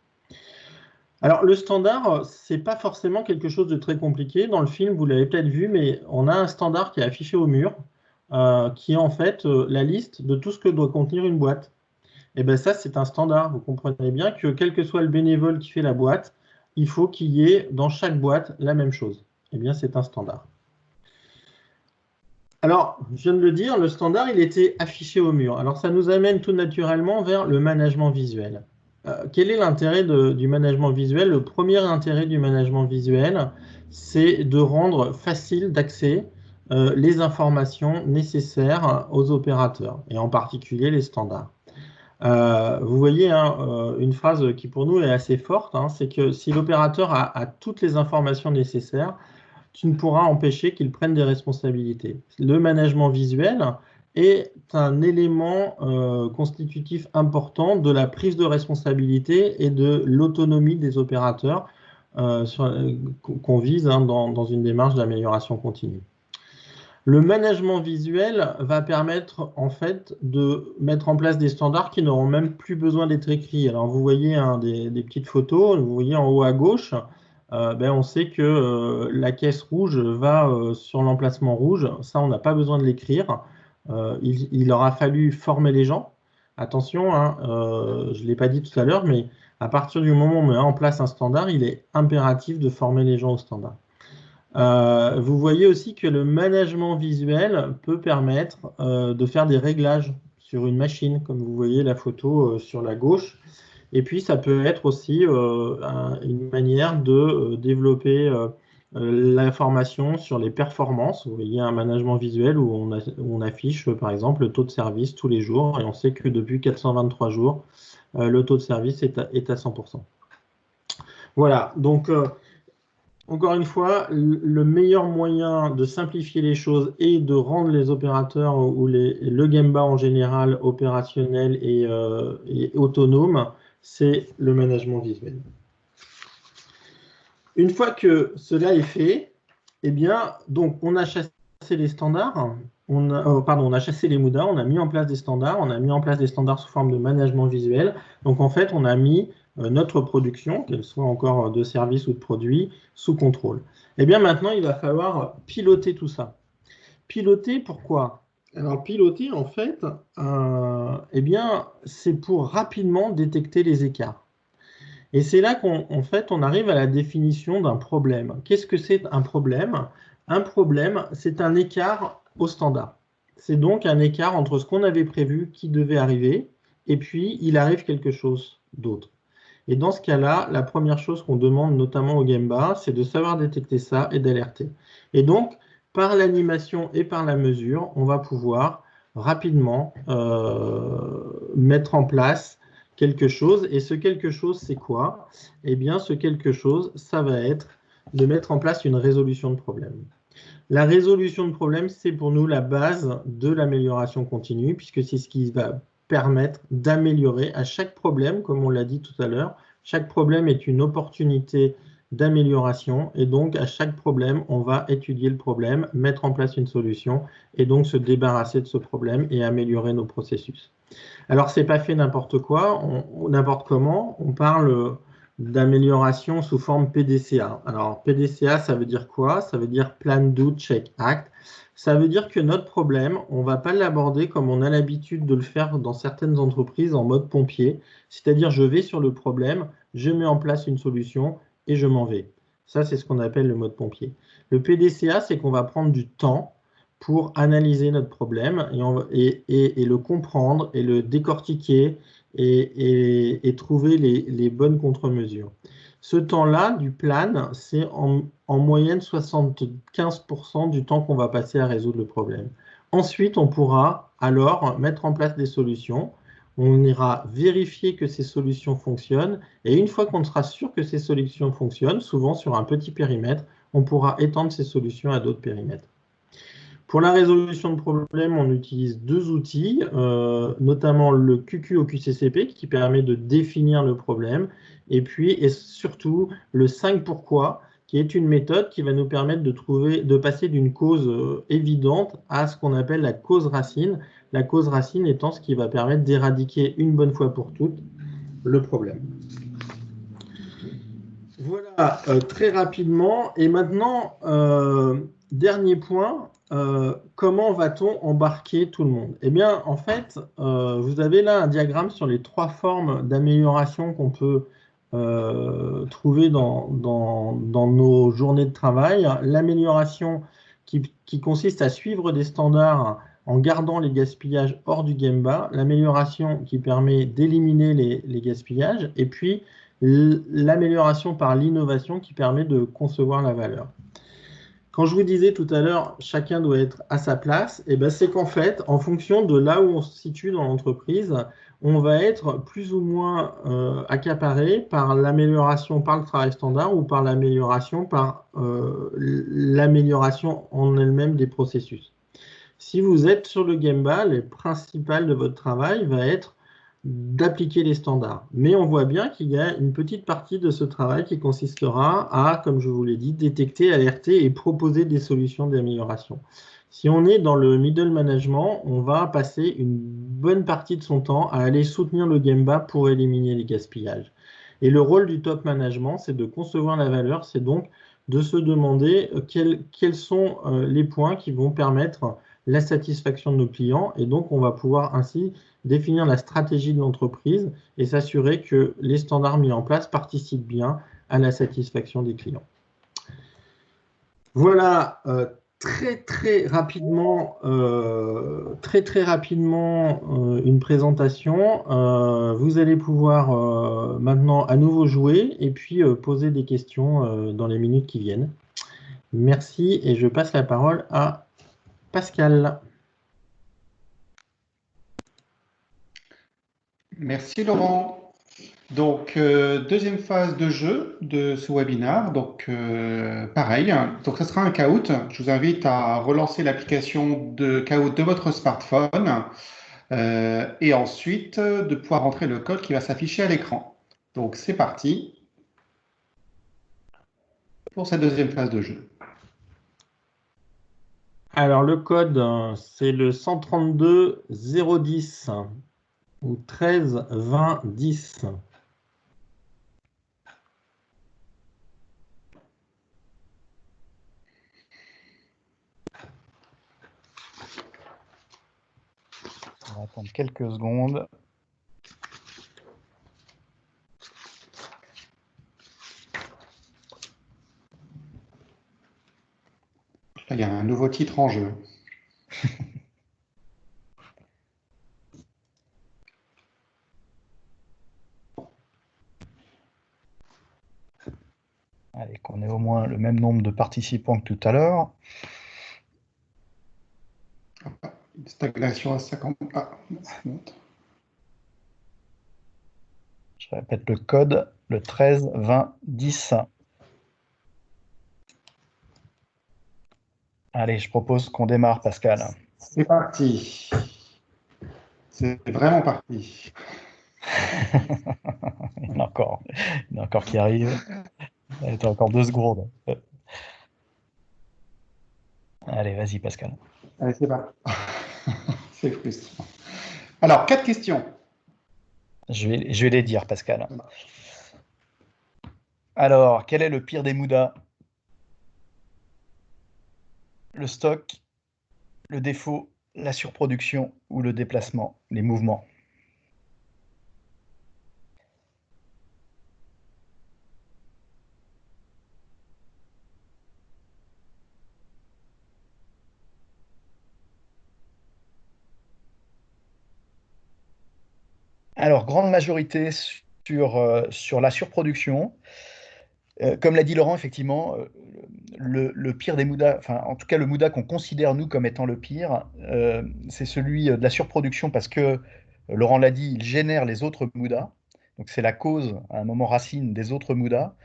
Alors, le standard, c'est pas forcément quelque chose de très compliqué. Dans le film, vous l'avez peut-être vu, mais on a un standard qui est affiché au mur, qui est en fait la liste de tout ce que doit contenir une boîte. Et bien ça, c'est un standard. Vous comprenez bien que quel que soit le bénévole qui fait la boîte, il faut qu'il y ait dans chaque boîte la même chose. Eh bien, c'est un standard. Alors, je viens de le dire, le standard, il était affiché au mur. Alors, ça nous amène tout naturellement vers le management visuel. Quel est l'intérêt du management visuel? Le premier intérêt du management visuel, c'est de rendre facile d'accès les informations nécessaires aux opérateurs, et en particulier les standards. Vous voyez hein, une phrase qui pour nous est assez forte, hein, c'est que si l'opérateur a toutes les informations nécessaires, tu ne pourras empêcher qu'il prenne des responsabilités. Le management visuel est un élément constitutif important de la prise de responsabilité et de l'autonomie des opérateurs qu'on vise hein, dans une démarche d'amélioration continue. Le management visuel va permettre en fait de mettre en place des standards qui n'auront même plus besoin d'être écrits. Alors vous voyez hein, des petites photos, vous voyez en haut à gauche, on sait que la caisse rouge va sur l'emplacement rouge. Ça, on n'a pas besoin de l'écrire. Il aura fallu former les gens. Attention, hein, je ne l'ai pas dit tout à l'heure, mais à partir du moment où on met en place un standard, il est impératif de former les gens au standard. Vous voyez aussi que le management visuel peut permettre de faire des réglages sur une machine, comme vous voyez la photo sur la gauche. Et puis, ça peut être aussi une manière de développer l'information sur les performances. Vous voyez un management visuel où on affiche, par exemple, le taux de service tous les jours. Et on sait que depuis 423 jours, le taux de service est à 100%. Voilà, donc encore une fois, le meilleur moyen de simplifier les choses et de rendre les opérateurs ou le Gemba en général opérationnel et autonome, c'est le management visuel. Une fois que cela est fait, eh bien, donc on a chassé les standards, on a chassé les MUDA, on a mis en place des standards, on a mis en place des standards sous forme de management visuel. Donc en fait, on a mis notre production, qu'elle soit encore de services ou de produits, sous contrôle. Eh bien maintenant, il va falloir piloter tout ça. Piloter, pourquoi? Alors piloter, en fait, eh bien, c'est pour rapidement détecter les écarts. Et c'est là qu'en fait, on arrive à la définition d'un problème. Qu'est-ce que c'est un problème? Un problème, c'est un écart au standard. C'est donc un écart entre ce qu'on avait prévu qui devait arriver, et puis il arrive quelque chose d'autre. Et dans ce cas-là, la première chose qu'on demande notamment au Gemba, c'est de savoir détecter ça et d'alerter. Et donc, par l'animation et par la mesure, on va pouvoir rapidement mettre en place quelque chose. Et ce quelque chose, c'est quoi? Eh bien, ce quelque chose, ça va être de mettre en place une résolution de problème. La résolution de problème, c'est pour nous la base de l'amélioration continue, puisque c'est ce qui va permettre d'améliorer à chaque problème, comme on l'a dit tout à l'heure. Chaque problème est une opportunité d'amélioration, et donc à chaque problème, on va étudier le problème, mettre en place une solution, et donc se débarrasser de ce problème et améliorer nos processus. Alors, c'est pas fait n'importe quoi, n'importe comment. On parle d'amélioration sous forme PDCA. Alors, PDCA, ça veut dire quoi? Ça veut dire Plan, Do, Check, Act. Ça veut dire que notre problème, on ne va pas l'aborder comme on a l'habitude de le faire dans certaines entreprises en mode pompier. C'est-à-dire, je vais sur le problème, je mets en place une solution et je m'en vais. Ça, c'est ce qu'on appelle le mode pompier. Le PDCA, c'est qu'on va prendre du temps pour analyser notre problème et le comprendre et le décortiquer et trouver les bonnes contre-mesures. Ce temps-là du plan, c'est en moyenne 75% du temps qu'on va passer à résoudre le problème. Ensuite, on pourra alors mettre en place des solutions. On ira vérifier que ces solutions fonctionnent et une fois qu'on sera sûr que ces solutions fonctionnent, souvent sur un petit périmètre, on pourra étendre ces solutions à d'autres périmètres. Pour la résolution de problèmes, on utilise deux outils, notamment le QQ au QCCP qui permet de définir le problème, et puis et surtout le 5 pourquoi, qui est une méthode qui va nous permettre de passer d'une cause évidente à ce qu'on appelle la cause racine. La cause racine étant ce qui va permettre d'éradiquer une bonne fois pour toutes le problème. Très rapidement. Et maintenant, dernier point, comment va-t-on embarquer tout le monde? Eh bien, en fait, vous avez là un diagramme sur les 3 formes d'amélioration qu'on peut trouver dans nos journées de travail. L'amélioration qui consiste à suivre des standards en gardant les gaspillages hors du Gemba, l'amélioration qui permet d'éliminer les gaspillages, et puis l'amélioration par l'innovation qui permet de concevoir la valeur. Quand je vous disais tout à l'heure, chacun doit être à sa place, et ben c'est qu'en fait, en fonction de là où on se situe dans l'entreprise, on va être plus ou moins accaparé par l'amélioration par le travail standard ou par l'amélioration en elle-même des processus. Si vous êtes sur le Gemba, le principal de votre travail va être d'appliquer les standards. Mais on voit bien qu'il y a une petite partie de ce travail qui consistera à, comme je vous l'ai dit, détecter, alerter et proposer des solutions d'amélioration. Si on est dans le middle management, on va passer une bonne partie de son temps à aller soutenir le Gemba pour éliminer les gaspillages. Et le rôle du top management, c'est de concevoir la valeur, c'est donc de se demander quels sont les points qui vont permettre la satisfaction de nos clients, et donc on va pouvoir ainsi définir la stratégie de l'entreprise et s'assurer que les standards mis en place participent bien à la satisfaction des clients. Voilà, très rapidement une présentation. Vous allez pouvoir maintenant à nouveau jouer et puis poser des questions dans les minutes qui viennent. Merci et je passe la parole à Pascal. Merci Laurent. Donc, deuxième phase de jeu de ce webinaire. Donc, pareil, donc ça sera un Kahoot. Je vous invite à relancer l'application de Kahoot de votre smartphone et ensuite de pouvoir rentrer le code qui va s'afficher à l'écran. Donc, c'est parti pour cette deuxième phase de jeu. Alors, le code, c'est le 132 010 ou 13 20 10. On va attendre quelques secondes. Là, il y a un nouveau titre en jeu. Allez, qu'on ait au moins le même nombre de participants que tout à l'heure. Une stagnation à 50. Ah, ça monte. Je répète le code, le 13 20 10. Allez, je propose qu'on démarre, Pascal. C'est parti. C'est vraiment parti. Il y en a encore qui arrivent. T'as encore 2 secondes. Allez, vas-y, Pascal. Allez, c'est parti. C'est frustrant. Alors, 4 questions. Je vais les dire, Pascal. Alors, quel est le pire des Muda? Le stock, le défaut, la surproduction ou le déplacement, les mouvements? Alors, grande majorité sur la surproduction. Comme l'a dit Laurent, effectivement, le pire des Muda, enfin en tout cas le Muda qu'on considère nous comme étant le pire, c'est celui de la surproduction parce que, Laurent l'a dit, il génère les autres Muda. Donc c'est la cause, à un moment racine, des autres Muda.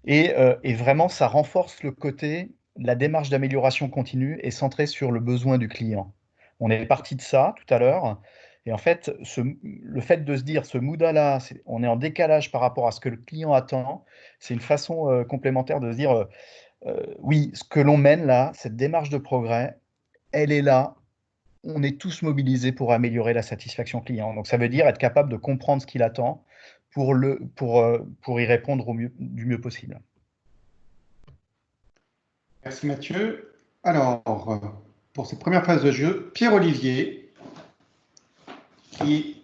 Et vraiment, ça renforce le côté, la démarche d'amélioration continue est centrée sur le besoin du client. On est parti de ça tout à l'heure. Et en fait, le fait de se dire ce Muda-là, on est en décalage par rapport à ce que le client attend, c'est une façon complémentaire de se dire oui, ce que l'on mène là, cette démarche de progrès, elle est là. On est tous mobilisés pour améliorer la satisfaction client. Donc ça veut dire être capable de comprendre ce qu'il attend pour y répondre du mieux possible. Merci Mathieu. Alors, pour cette première phase de jeu, Pierre-Olivier qui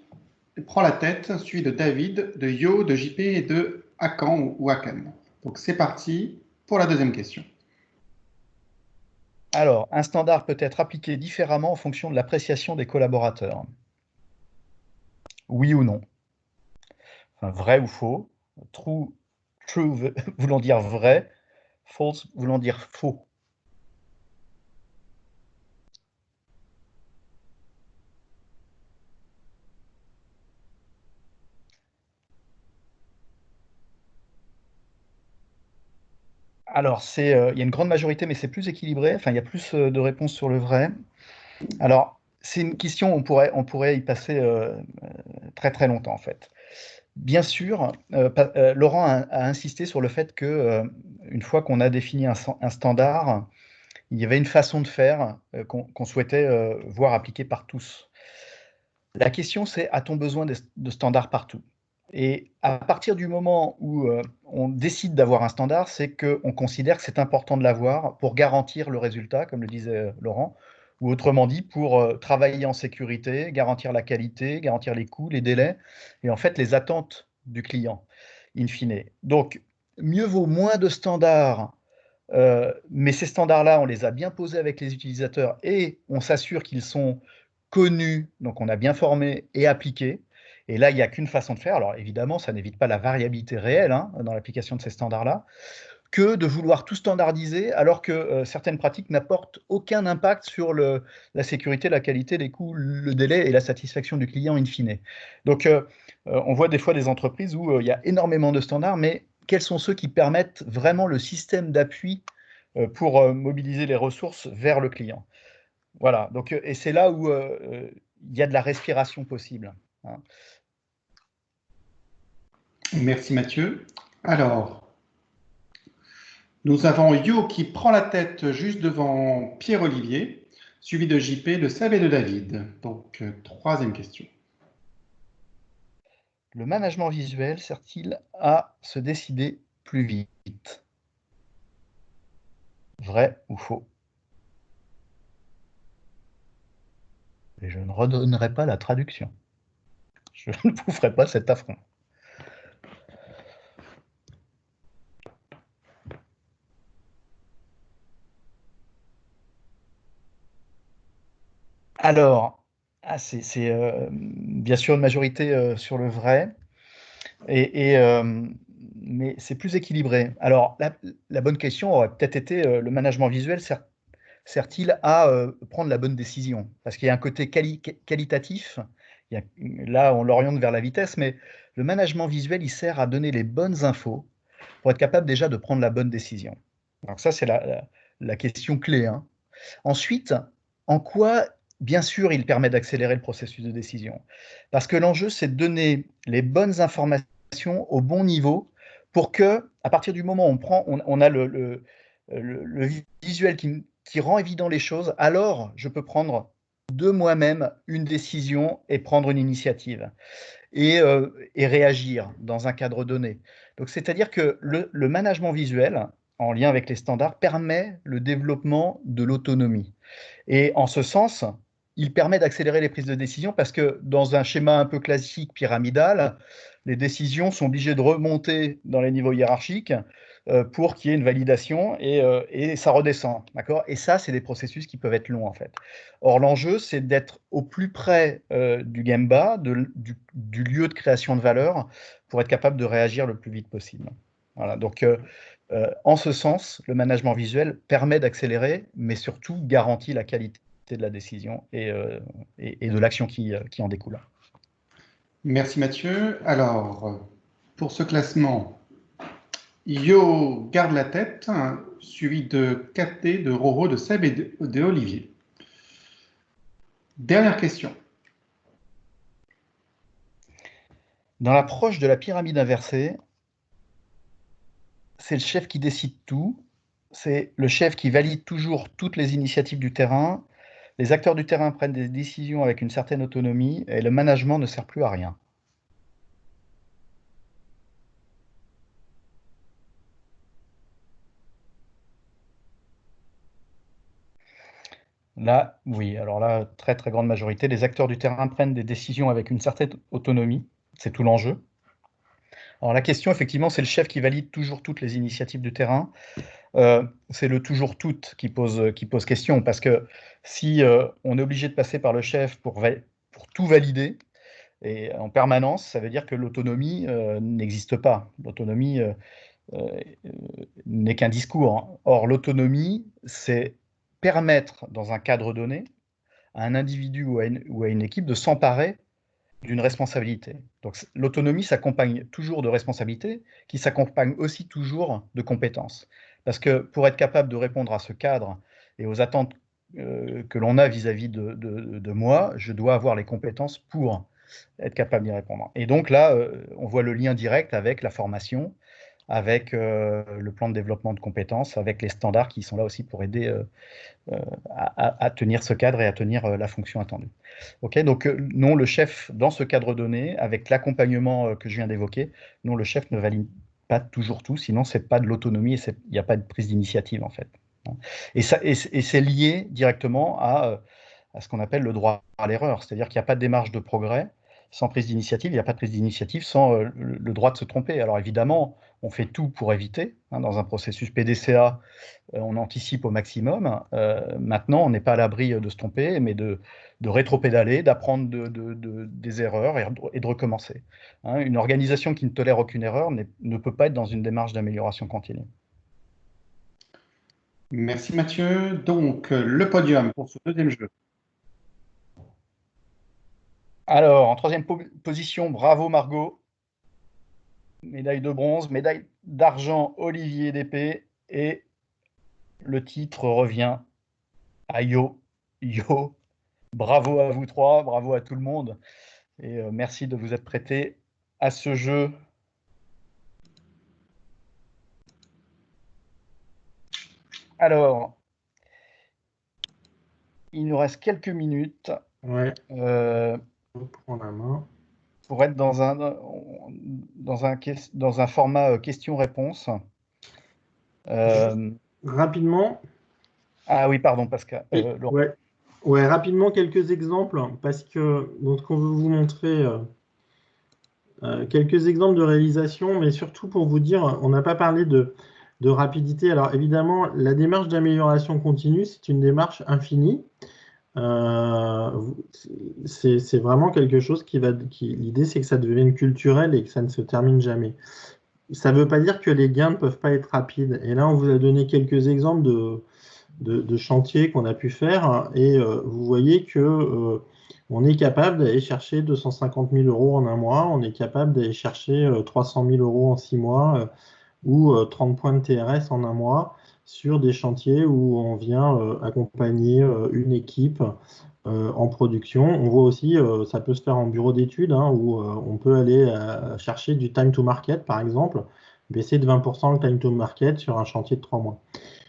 prend la tête, suivi de David, de Yo, de JP et de Akan ou Akan. Donc c'est parti pour la deuxième question. Alors, un standard peut être appliqué différemment en fonction de l'appréciation des collaborateurs. Oui ou non? Enfin, vrai ou faux? True voulant dire vrai, false voulant dire faux. Alors, il y a une grande majorité, mais c'est plus équilibré. Enfin, il y a plus de réponses sur le vrai. Alors, c'est une question, on pourrait y passer très très longtemps en fait. Bien sûr, Laurent a insisté sur le fait que une fois qu'on a défini un standard, il y avait une façon de faire qu'on souhaitait voir appliquée par tous. La question, c'est a-t-on besoin de standards partout? Et à partir du moment où on décide d'avoir un standard, c'est qu'on considère que c'est important de l'avoir pour garantir le résultat, comme le disait Laurent, ou autrement dit, pour travailler en sécurité, garantir la qualité, garantir les coûts, les délais, et en fait les attentes du client, in fine. Donc, mieux vaut moins de standards, mais ces standards-là, on les a bien posés avec les utilisateurs et on s'assure qu'ils sont connus, donc on a bien formé et appliqué. Et là, il n'y a qu'une façon de faire. Alors évidemment, ça n'évite pas la variabilité réelle hein, dans l'application de ces standards-là, que de vouloir tout standardiser alors que certaines pratiques n'apportent aucun impact sur la sécurité, la qualité, les coûts, le délai et la satisfaction du client in fine. Donc on voit des fois des entreprises où il y a énormément de standards, mais quels sont ceux qui permettent vraiment le système d'appui pour mobiliser les ressources vers le client? Voilà, donc, et c'est là où il y a de la respiration possible. Hein. Merci Mathieu. Alors, nous avons Yo qui prend la tête juste devant Pierre-Olivier, suivi de JP, de Seb et de David. Donc, troisième question. Le management visuel sert-il à se décider plus vite? Vrai ou faux? Et je ne redonnerai pas la traduction. Je ne vous ferai pas cet affront. Alors, c'est bien sûr une majorité sur le vrai, mais c'est plus équilibré. Alors, la bonne question aurait peut-être été le management visuel sert-il à prendre la bonne décision? Parce qu'il y a un côté qualitatif, là on l'oriente vers la vitesse, mais le management visuel, il sert à donner les bonnes infos pour être capable déjà de prendre la bonne décision. Donc ça, c'est la question clé. Hein. Ensuite, en quoi, bien sûr, il permet d'accélérer le processus de décision? Parce que l'enjeu, c'est de donner les bonnes informations au bon niveau pour que, à partir du moment où on a le visuel qui rend évident les choses, alors je peux prendre de moi-même une décision et prendre une initiative et réagir dans un cadre donné. Donc, c'est-à-dire que le management visuel, en lien avec les standards, permet le développement de l'autonomie. Et en ce sens, il permet d'accélérer les prises de décision parce que dans un schéma un peu classique pyramidal, les décisions sont obligées de remonter dans les niveaux hiérarchiques pour qu'il y ait une validation et ça redescend. D'accord? Et ça, c'est des processus qui peuvent être longs en fait. Or, l'enjeu, c'est d'être au plus près du Gemba, du lieu de création de valeur, pour être capable de réagir le plus vite possible. Voilà, donc en ce sens, le management visuel permet d'accélérer, mais surtout garantit la qualité de la décision et de l'action qui en découle. Merci Mathieu. Alors, pour ce classement, Yo garde la tête, hein, suivi de KT, de Roro, de Seb et de Olivier. Dernière question. Dans l'approche de la pyramide inversée, c'est le chef qui décide tout, c'est le chef qui valide toujours toutes les initiatives du terrain, les acteurs du terrain prennent des décisions avec une certaine autonomie et le management ne sert plus à rien. Là, oui. Alors là, très très grande majorité, les acteurs du terrain prennent des décisions avec une certaine autonomie. C'est tout l'enjeu. Alors la question, effectivement, c'est le chef qui valide toujours toutes les initiatives du terrain. C'est le toujours toutes qui pose question, parce que si on est obligé de passer par le chef pour tout valider, et en permanence, ça veut dire que l'autonomie n'existe pas. L'autonomie euh, n'est qu'un discours, hein. Or, l'autonomie, c'est permettre, dans un cadre donné, à un individu ou à une équipe de s'emparer d'une responsabilité. Donc l'autonomie s'accompagne toujours de responsabilités, qui s'accompagne aussi toujours de compétences. Parce que pour être capable de répondre à ce cadre et aux attentes que l'on a vis-à-vis de moi, je dois avoir les compétences pour être capable d'y répondre. Et donc là, on voit le lien direct avec la formation, avec le plan de développement de compétences, avec les standards qui sont là aussi pour aider à tenir ce cadre et à tenir la fonction attendue. Ok, donc non, le chef, dans ce cadre donné, avec l'accompagnement que je viens d'évoquer, non, le chef ne valide pas toujours tout, sinon c'est pas de l'autonomie et il n'y a pas de prise d'initiative en fait. Et c'est lié directement à ce qu'on appelle le droit à l'erreur, c'est-à-dire qu'il n'y a pas de démarche de progrès sans prise d'initiative, il n'y a pas de prise d'initiative sans le droit de se tromper. Alors évidemment, on fait tout pour éviter, hein, dans un processus PDCA, on anticipe au maximum. Maintenant, on n'est pas à l'abri de se tromper, mais de rétropédaler, d'apprendre des erreurs et de recommencer. Hein, une organisation qui ne tolère aucune erreur ne peut pas être dans une démarche d'amélioration continue. Merci Mathieu. Donc, le podium pour ce deuxième jeu. Alors, en troisième position, bravo Margot. Médaille de bronze, médaille d'argent Olivier Dépé. Et le titre revient à Yo. Yo. Bravo à vous trois, bravo à tout le monde. Et merci de vous être prêtés à ce jeu. Alors, il nous reste quelques minutes Ouais. Prends la main. pour être dans un format question-réponse. Rapidement. Ah oui, pardon, Pascal. Ouais. Ouais, rapidement, quelques exemples, parce que donc, on veut vous montrer quelques exemples de réalisation, mais surtout pour vous dire, on n'a pas parlé de rapidité. Alors évidemment, la démarche d'amélioration continue, c'est une démarche infinie. C'est vraiment quelque chose l'idée, c'est que ça devienne culturel et que ça ne se termine jamais. Ça ne veut pas dire que les gains ne peuvent pas être rapides. Et là, on vous a donné quelques exemples de chantiers qu'on a pu faire. Et vous voyez que on est capable d'aller chercher 250 000 euros en un mois. On est capable d'aller chercher 300 000 euros en 6 mois ou 30 points de TRS en un mois sur des chantiers où on vient accompagner une équipe en production. On voit aussi, ça peut se faire en bureau d'études, hein, où on peut aller chercher du time to market, par exemple, baisser de 20% le time to market sur un chantier de 3 mois.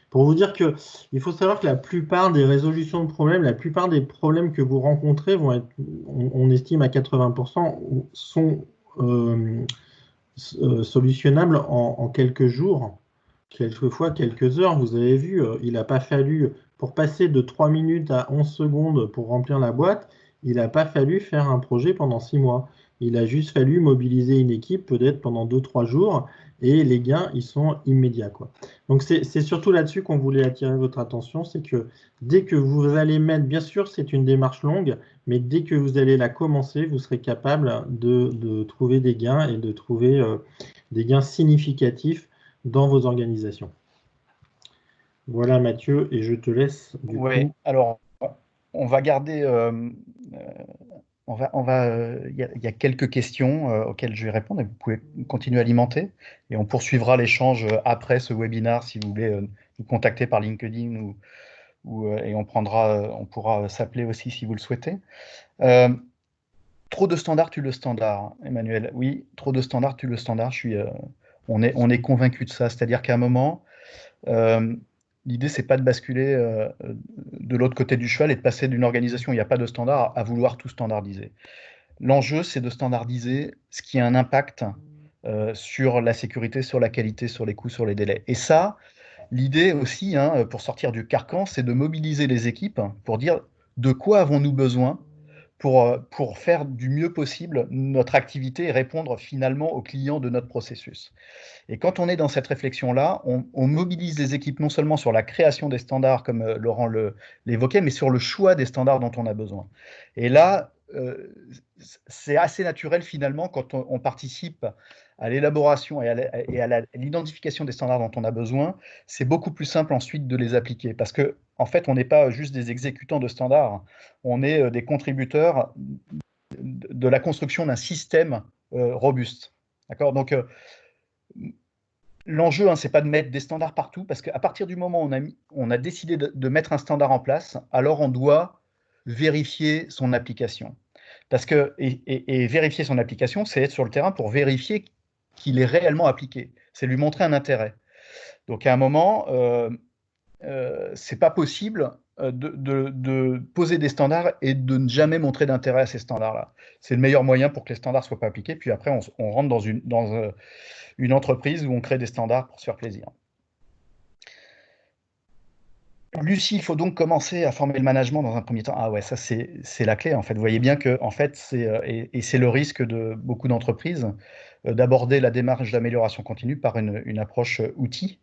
Pour vous dire qu'il faut savoir que la plupart des résolutions de problèmes, la plupart des problèmes que vous rencontrez vont être, on estime à 80%, sont solutionnables en quelques jours, quelquefois quelques heures. Vous avez vu, il n'a pas fallu, pour passer de 3 minutes à 11 secondes pour remplir la boîte, il n'a pas fallu faire un projet pendant 6 mois. Il a juste fallu mobiliser une équipe peut-être pendant 2-3 jours et les gains, ils sont immédiats, quoi. Donc c'est surtout là-dessus qu'on voulait attirer votre attention, c'est que dès que vous allez mettre, bien sûr c'est une démarche longue, mais dès que vous allez la commencer, vous serez capable de trouver des gains et de trouver des gains significatifs dans vos organisations. Voilà Mathieu, et je te laisse du coup. Alors on va garder, il y a quelques questions auxquelles je vais répondre et vous pouvez continuer à alimenter et on poursuivra l'échange après ce webinaire si vous voulez nous contacter par LinkedIn et on pourra s'appeler aussi si vous le souhaitez. Trop de standards tue le standard, Emmanuel. Oui, trop de standards tue le standard. On est convaincu de ça. C'est-à-dire qu'à un moment, l'idée, c'est pas de basculer de l'autre côté du cheval et de passer d'une organisation où il n'y a pas de standard à vouloir tout standardiser. L'enjeu, c'est de standardiser ce qui a un impact sur la sécurité, sur la qualité, sur les coûts, sur les délais. Et ça, L'idée aussi, hein, pour sortir du carcan, c'est de mobiliser les équipes pour dire de quoi avons-nous besoin pour faire du mieux possible notre activité et répondre finalement aux clients de notre processus. Et quand on est dans cette réflexion-là, on mobilise les équipes non seulement sur la création des standards, comme Laurent l'évoquait, mais sur le choix des standards dont on a besoin. Et là, c'est assez naturel finalement quand on participe à l'élaboration et à l'identification des standards dont on a besoin, c'est beaucoup plus simple ensuite de les appliquer. Parce que, en fait, on n'est pas juste des exécutants de standards, on est des contributeurs de la construction d'un système robuste. D'accord? Donc, l'enjeu, hein, c'est pas de mettre des standards partout, parce qu'à partir du moment où on a décidé de mettre un standard en place, alors on doit vérifier son application. Et vérifier son application, c'est être sur le terrain pour vérifier qu'il est réellement appliqué. C'est lui montrer un intérêt. Donc à un moment, c'est pas possible de poser des standards et de ne jamais montrer d'intérêt à ces standards-là. C'est le meilleur moyen pour que les standards soient pas appliqués. Puis après, on rentre dans une entreprise où on crée des standards pour se faire plaisir. Lucie, il faut donc commencer à former le management dans un premier temps. Ah ouais, ça c'est la clé en fait. Vous voyez bien que en fait c'est le risque de beaucoup d'entreprises d'aborder la démarche d'amélioration continue par une approche outil.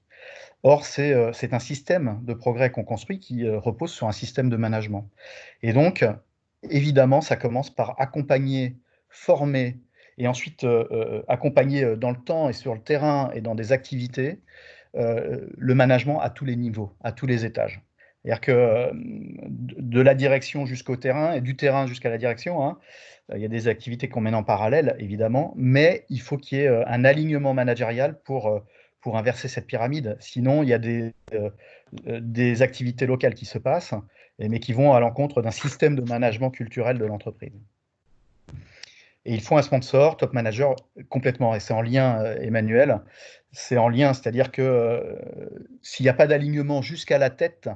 Or c'est un système de progrès qu'on construit qui repose sur un système de management. Et donc évidemment ça commence par accompagner, former et ensuite accompagner dans le temps et sur le terrain et dans des activités le management à tous les niveaux, à tous les étages. C'est-à-dire que de la direction jusqu'au terrain et du terrain jusqu'à la direction, hein, il y a des activités qu'on mène en parallèle, évidemment, mais il faut qu'il y ait un alignement managérial pour inverser cette pyramide. Sinon, il y a des activités locales qui se passent, mais qui vont à l'encontre d'un système de management culturel de l'entreprise. Et il faut un sponsor, top manager, complètement. Et c'est en lien, Emmanuel, c'est en lien, c'est-à-dire que s'il n'y a pas d'alignement jusqu'à la tête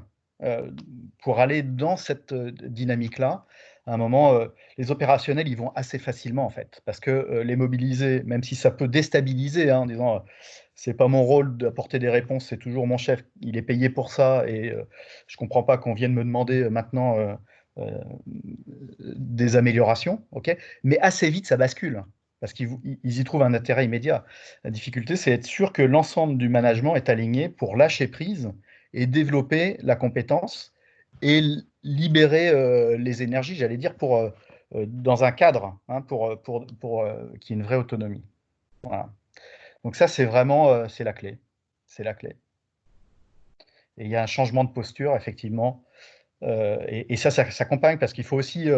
pour aller dans cette dynamique-là, à un moment, les opérationnels, ils vont assez facilement, en fait. Parce que les mobiliser, même si ça peut déstabiliser, hein, en disant c'est pas mon rôle d'apporter des réponses, c'est toujours mon chef, il est payé pour ça, et je comprends pas qu'on vienne me demander maintenant des améliorations, ok, mais assez vite ça bascule parce qu'ils y trouvent un intérêt immédiat. La difficulté, c'est être sûr que l'ensemble du management est aligné pour lâcher prise et développer la compétence et libérer les énergies, j'allais dire, dans un cadre, hein, pour qu'il y ait une vraie autonomie. Voilà. Donc ça, c'est vraiment c'est la clé. C'est la clé. Et il y a un changement de posture, effectivement, et ça s'accompagne parce qu'il faut aussi.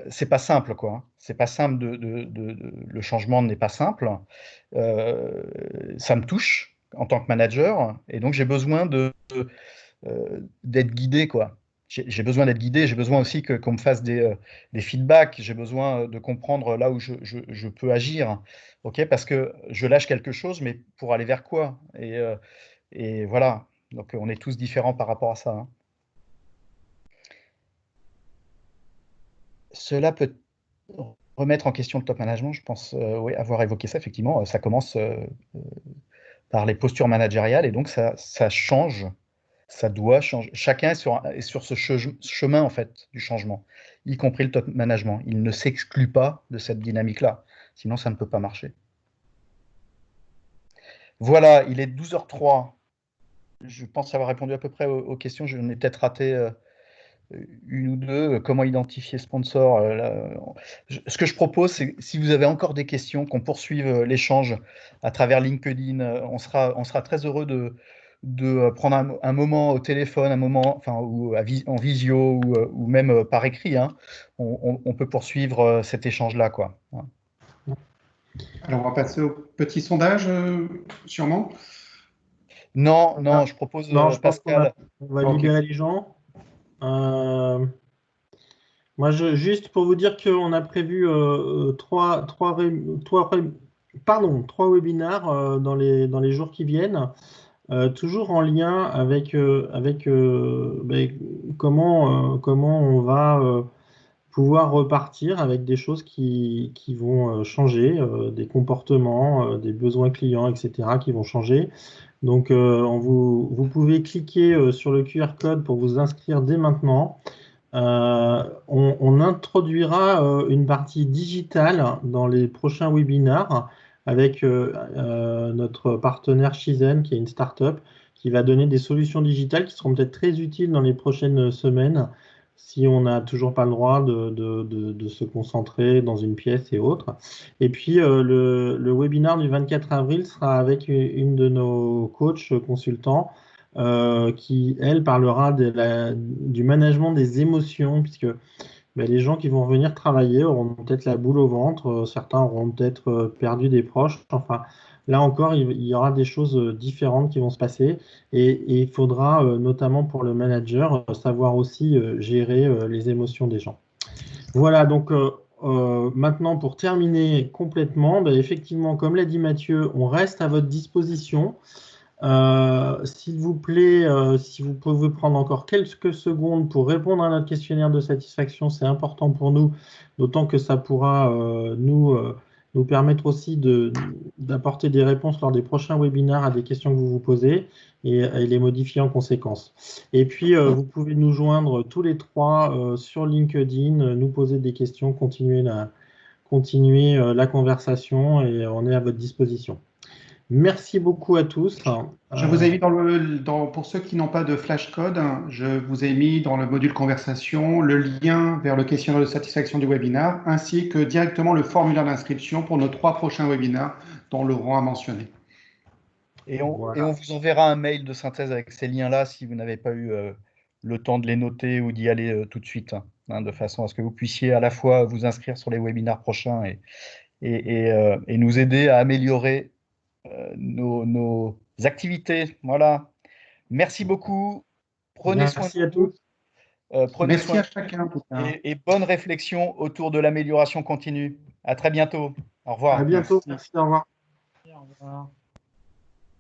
C'est pas simple, quoi. Hein. C'est pas simple. Le changement n'est pas simple. Ça me touche en tant que manager, et donc j'ai besoin d'être guidé, quoi. J'ai besoin d'être guidé. J'ai besoin aussi qu'on me fasse des feedbacks. J'ai besoin de comprendre là où je peux agir, ok. Parce que je lâche quelque chose, mais pour aller vers quoi? Et voilà. Donc on est tous différents par rapport à ça. Hein. Cela peut remettre en question le top management, je pense oui, avoir évoqué ça, effectivement, ça commence par les postures managériales et donc ça change, ça doit changer. Chacun est sur ce chemin en fait du changement, y compris le top management. Il ne s'exclut pas de cette dynamique-là, sinon ça ne peut pas marcher. Voilà, il est 12h03. Je pense avoir répondu à peu près aux questions. Je n'ai peut-être raté une ou deux, comment identifier sponsor. Ce que je propose, c'est si vous avez encore des questions, qu'on poursuive l'échange à travers LinkedIn. On sera très heureux de prendre un moment au téléphone, un moment enfin, ou en visio ou même par écrit. Hein. On peut poursuivre cet échange-là, quoi. Alors, on va passer au petit sondage, sûrement. Non, je propose Non, je pense Pascal. qu'on va libérer les gens. Moi, juste pour vous dire qu'on a prévu trois webinaires dans les jours qui viennent, toujours en lien avec comment on va pouvoir repartir avec des choses qui vont changer, des comportements, des besoins clients, etc., qui vont changer. Donc, vous pouvez cliquer sur le QR code pour vous inscrire dès maintenant. On introduira une partie digitale dans les prochains webinaires avec notre partenaire Shizen, qui est une start-up, qui va donner des solutions digitales qui seront peut-être très utiles dans les prochaines semaines si on n'a toujours pas le droit de se concentrer dans une pièce et autres. Et puis, le webinaire du 24 avril sera avec une de nos coachs consultants qui, elle, parlera du management des émotions, puisque les gens qui vont venir travailler auront peut-être la boule au ventre, certains auront peut-être perdu des proches. Enfin, là encore, il y aura des choses différentes qui vont se passer et il faudra, notamment pour le manager, savoir aussi gérer les émotions des gens. Voilà, donc maintenant, pour terminer complètement, effectivement, comme l'a dit Mathieu, on reste à votre disposition. S'il vous plaît, si vous pouvez prendre encore quelques secondes pour répondre à notre questionnaire de satisfaction, c'est important pour nous, d'autant que ça pourra nous permettre aussi d'apporter des réponses lors des prochains webinaires à des questions que vous vous posez et les modifier en conséquence. Et puis, vous pouvez nous joindre tous les trois sur LinkedIn, nous poser des questions, continuer la conversation et on est à votre disposition. Merci beaucoup à tous. Je vous ai mis pour ceux qui n'ont pas de flashcode, je vous ai mis dans le module conversation le lien vers le questionnaire de satisfaction du webinaire, ainsi que directement le formulaire d'inscription pour nos 3 prochains webinaires dont Laurent a mentionné. Et on vous enverra un mail de synthèse avec ces liens-là si vous n'avez pas eu le temps de les noter ou d'y aller tout de suite, de façon à ce que vous puissiez à la fois vous inscrire sur les webinaires prochains et nous aider à améliorer nos activités. Voilà. Merci beaucoup. Prenez soin de vous. Merci à chacun. Et bonne réflexion autour de l'amélioration continue. À très bientôt. Au revoir. À bientôt. Merci. Au revoir.